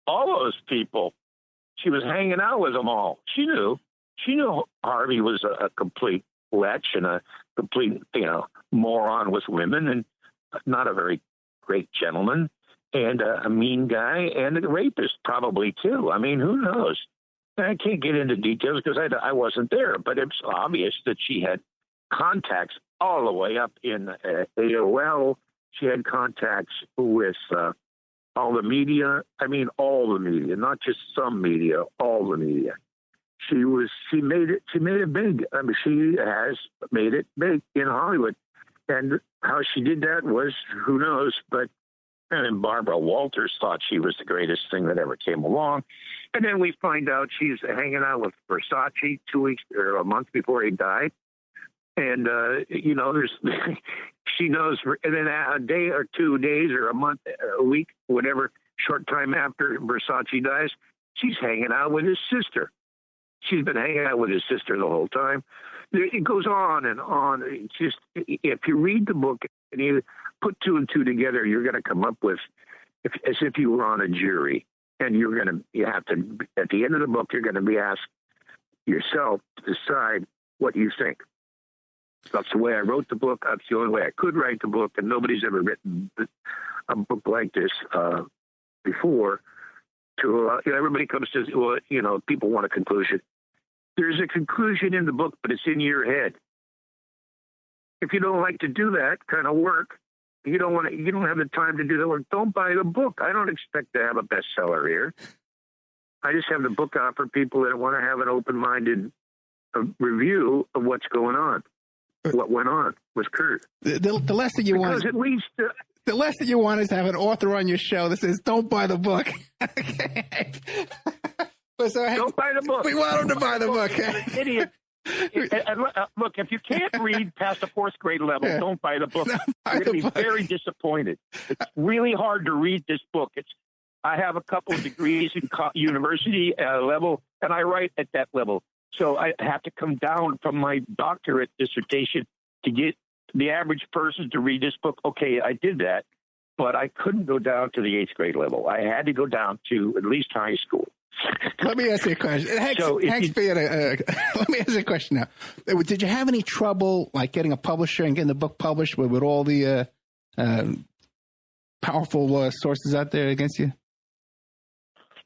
all those people. She was hanging out with them all. She knew. She knew Harvey was a complete lech and a complete, moron with women and not a very great gentleman and a mean guy and a rapist probably too. I mean, who knows? I can't get into details because I wasn't there, but it's obvious that she had contacts all the way up in AOL. She had contacts with all the media. I mean, all the media, not just some media, all the media. She made it big. I mean, she has made it big in Hollywood. And how she did that was, who knows, but and Barbara Walters thought she was the greatest thing that ever came along. And then we find out she's hanging out with Versace 2 weeks or a month before he died. And, there's she knows, and then a day or 2 days or a month, or a week, whatever, short time after Versace dies, she's hanging out with his sister. She's been hanging out with his sister the whole time. It goes on and on. It's just, if you read the book and you put 2 and 2 together, you're going to come up with, as if you were on a jury. And you have to, at the end of the book, you're going to be asked yourself to decide what you think. That's the way I wrote the book. That's the only way I could write the book. And nobody's ever written a book like this before. Everybody comes to, people want a conclusion. There's a conclusion in the book, but it's in your head. If you don't like to do that kind of work, you don't have the time to do that work, don't buy the book. I don't expect to have a bestseller here. I just have the book out for people that want to have an open-minded review of what's going on, what went on with Kurt. The less that you want, at least the less that you want is to have an author on your show that says, "Don't buy the book." Okay. Don't buy the book. We want them to buy the book. Idiot. Look, if you can't read past the 4th grade level, don't buy the book. You're going to be very disappointed. It's really hard to read this book. I have a couple of degrees in university level, and I write at that level. So I have to come down from my doctorate dissertation to get the average person to read this book. Okay, I did that, but I couldn't go down to the 8th grade level. I had to go down to at least high school. Let me ask you a question. Let me ask you a question now. Did you have any trouble, like getting a publisher and getting the book published with all the powerful sources out there against you?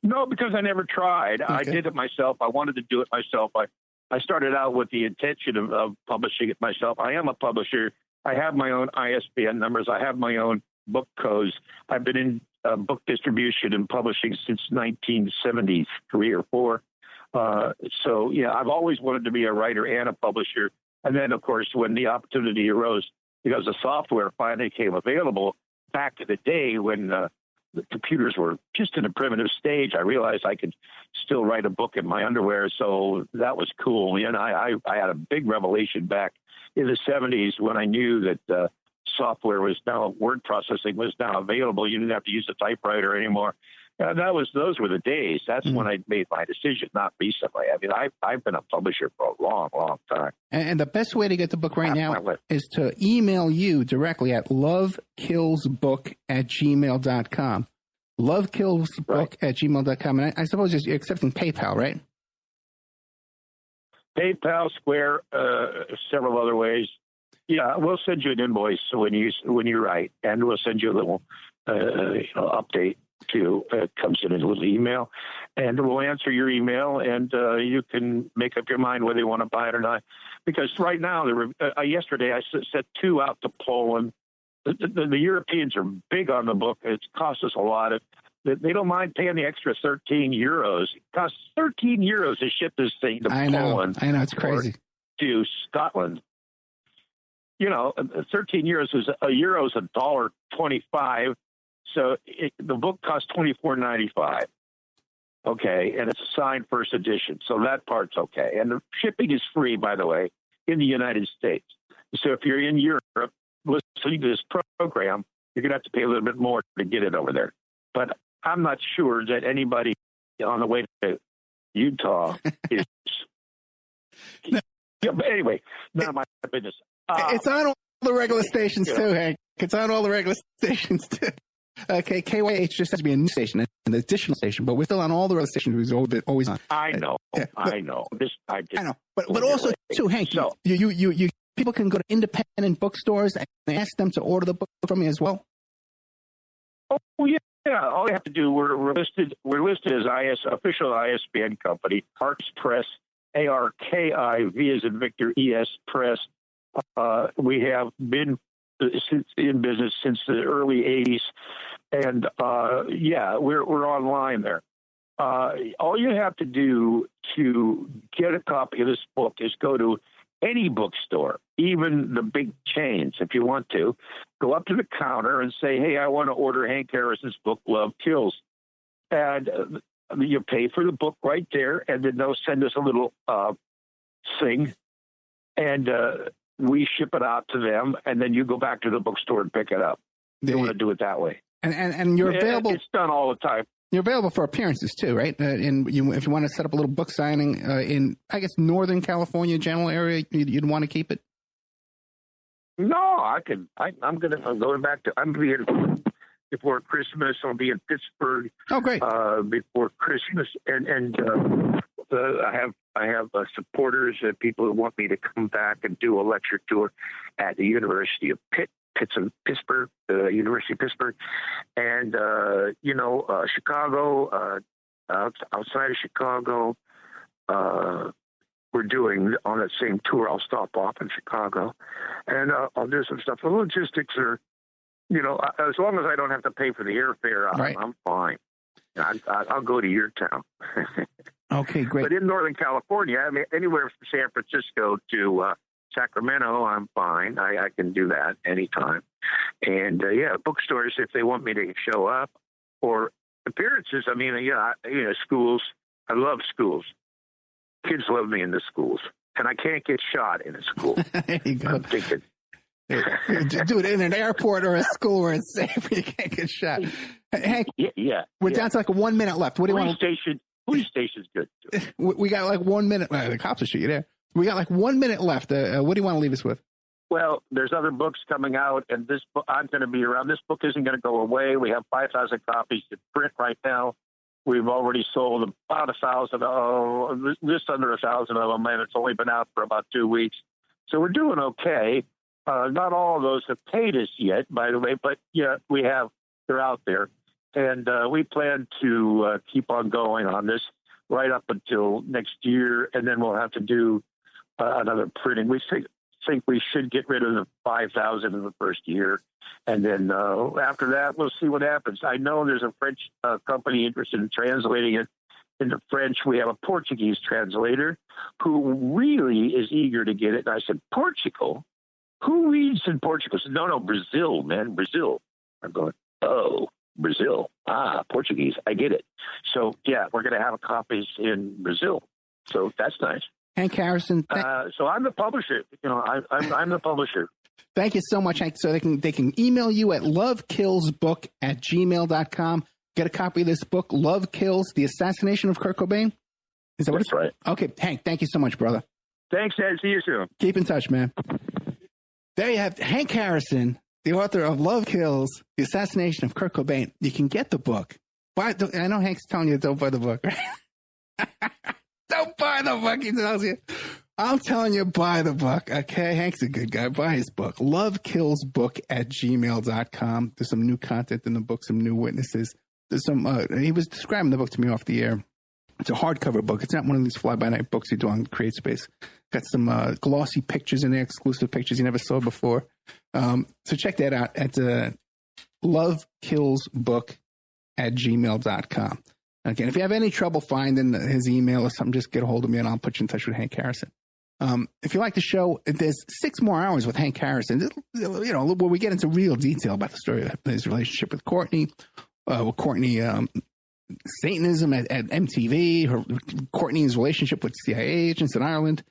No, because I never tried. Okay. I did it myself. I wanted to do it myself. I started out with the intention of publishing it myself. I am a publisher. I have my own ISBN numbers. I have my own book codes. I've been in book distribution and publishing since 1973 or 4. I've always wanted to be a writer and a publisher. And then, of course, when the opportunity arose, because the software finally came available back in the day when the computers were just in a primitive stage, I realized I could still write a book in my underwear. So that was cool. And I had a big revelation back in the 70s when I knew that software was now, word processing was now available. You didn't have to use a typewriter anymore. Those were the days. That's when I made my decision, not recently. I mean, I've been a publisher for a long, long time. And the best way to get the book right now is to email you directly at lovekillsbook@gmail.com. Lovekillsbook@gmail.com. And I suppose you're accepting PayPal, right? PayPal, Square, several other ways. Yeah, we'll send you an invoice when you write, and we'll send you a little update too. It comes in a little email, and we'll answer your email, and you can make up your mind whether you want to buy it or not. Because right now, yesterday I sent 2 out to Poland. The Europeans are big on the book. It costs us a lot. They don't mind paying the extra 13 euros. It costs 13 euros to ship this thing to Poland. I know, it's crazy. To Scotland. 13 euros is $1.25. So the book costs $24.95. Okay, and it's a signed first edition, so that part's okay. And the shipping is free, by the way, in the United States. So if you're in Europe listening to this program, you're going to have to pay a little bit more to get it over there. But I'm not sure that anybody on the way to Utah is. No. Yeah, but anyway, none of my business. It's on all the regular stations too, Hank. It's on all the regular stations too. Okay, KYH just has to be a new station, an additional station, but we're still on all the other stations. We've always on. I know, yeah, I know. I know, but also too, Hank. So you people can go to independent bookstores and ask them to order the book from you as well. Oh yeah. Yeah, all you have to do, we're listed as official ISBN company, Arks Press, ARKI, as in Victor, ES Press. We have been in business since the early 80s, and we're online there. All you have to do to get a copy of this book is go to any bookstore, even the big chains, if you want to. Go up to the counter and say, hey, I want to order Hank Harrison's book, Love Kills. And you pay for the book right there, and then they'll send us a little thing, and we ship it out to them, and then you go back to the bookstore and pick it up. You want to do it that way. And you're available. It's done all the time. You're available for appearances too, right? And if you want to set up a little book signing in, I guess, Northern California general area, you'd want to keep it. No, I'm going back to. I'm here before Christmas. I'll be in Pittsburgh. Oh, great! Before Christmas, and I have supporters, people who want me to come back and do a lecture tour at the University of Pittsburgh, University of Pittsburgh, and Chicago, outside of Chicago. We're doing on that same tour. I'll stop off in Chicago, and I'll do some stuff. The logistics are, as long as I don't have to pay for the airfare, right. I'm fine. I'll go to your town. Okay, great. But in Northern California, I mean, anywhere from San Francisco to Sacramento, I'm fine. I can do that anytime. And bookstores, if they want me to show up, or appearances. I mean, schools. I love schools. Kids love me in the schools, and I can't get shot in a school. There you go. I'm thinking. Do it in an airport or a school where it's safe where you can't get shot. Hank, we're down to like 1 minute left. What do you want? Police station's good too. We got like 1 minute. The cops will shoot you there. We got like 1 minute left. What do you want to leave us with? Well, there's other books coming out, and this book, I'm going to be around. This book isn't going to go away. We have 5,000 copies to print right now. We've already sold about 1,000, just under 1,000 of them, and it's only been out for about 2 weeks. So we're doing okay. Not all of those have paid us yet, by the way, but yeah, we have. They're out there. And we plan to keep on going on this right up until next year, and then we'll have to do another printing. We think we should get rid of the 5,000 in the first year, and then after that, we'll see what happens. I know there's a French company interested in translating it into French. We have a Portuguese translator who really is eager to get it. And I said, Portugal? Who reads in Portugal? I said, no, Brazil, man, Brazil. I'm going, oh, Brazil. Portuguese. I get it. So, yeah, we're going to have copies in Brazil. So that's nice. Hank Harrison. So I'm the publisher. I'm the publisher. Thank you so much, Hank. So they can email you at lovekillsbook@gmail.com. Get a copy of this book, Love Kills, The Assassination of Kurt Cobain. Is that what it's right? Okay, Hank, thank you so much, brother. Thanks, Ed. See you soon. Keep in touch, man. There you have Hank Harrison, the author of Love Kills, The Assassination of Kurt Cobain. You can get the book. I know Hank's telling you don't buy the book. Don't buy the book, he tells you. I'm telling you, buy the book. Okay. Hank's a good guy. Buy his book. lovekillsbook@gmail.com. There's some new content in the book, some new witnesses. There's some, he was describing the book to me off the air. It's a hardcover book. It's not one of these fly-by-night books you do on CreateSpace. Got some glossy pictures in there, exclusive pictures you never saw before. So check that out at lovekillsbook@gmail.com. Again, if you have any trouble finding his email or something, just get a hold of me and I'll put you in touch with Hank Harrison. If you like the show, there's 6 more hours with Hank Harrison, you know, where we get into real detail about the story of his relationship with Courtney, Satanism at MTV, Courtney's relationship with CIA agents in Ireland.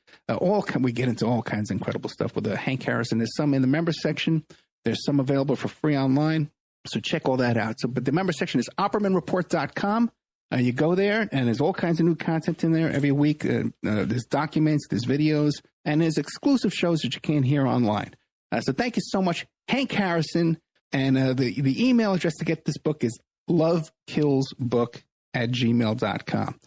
We get into all kinds of incredible stuff with Hank Harrison. There's some in the member section. There's some available for free online. So check all that out. But the member section is OppermanReport.com. You go there, and there's all kinds of new content in there every week. There's documents, there's videos, and there's exclusive shows that you can't hear online. So thank you so much, Hank Harrison. And the email address to get this book is lovekillsbook@gmail.com.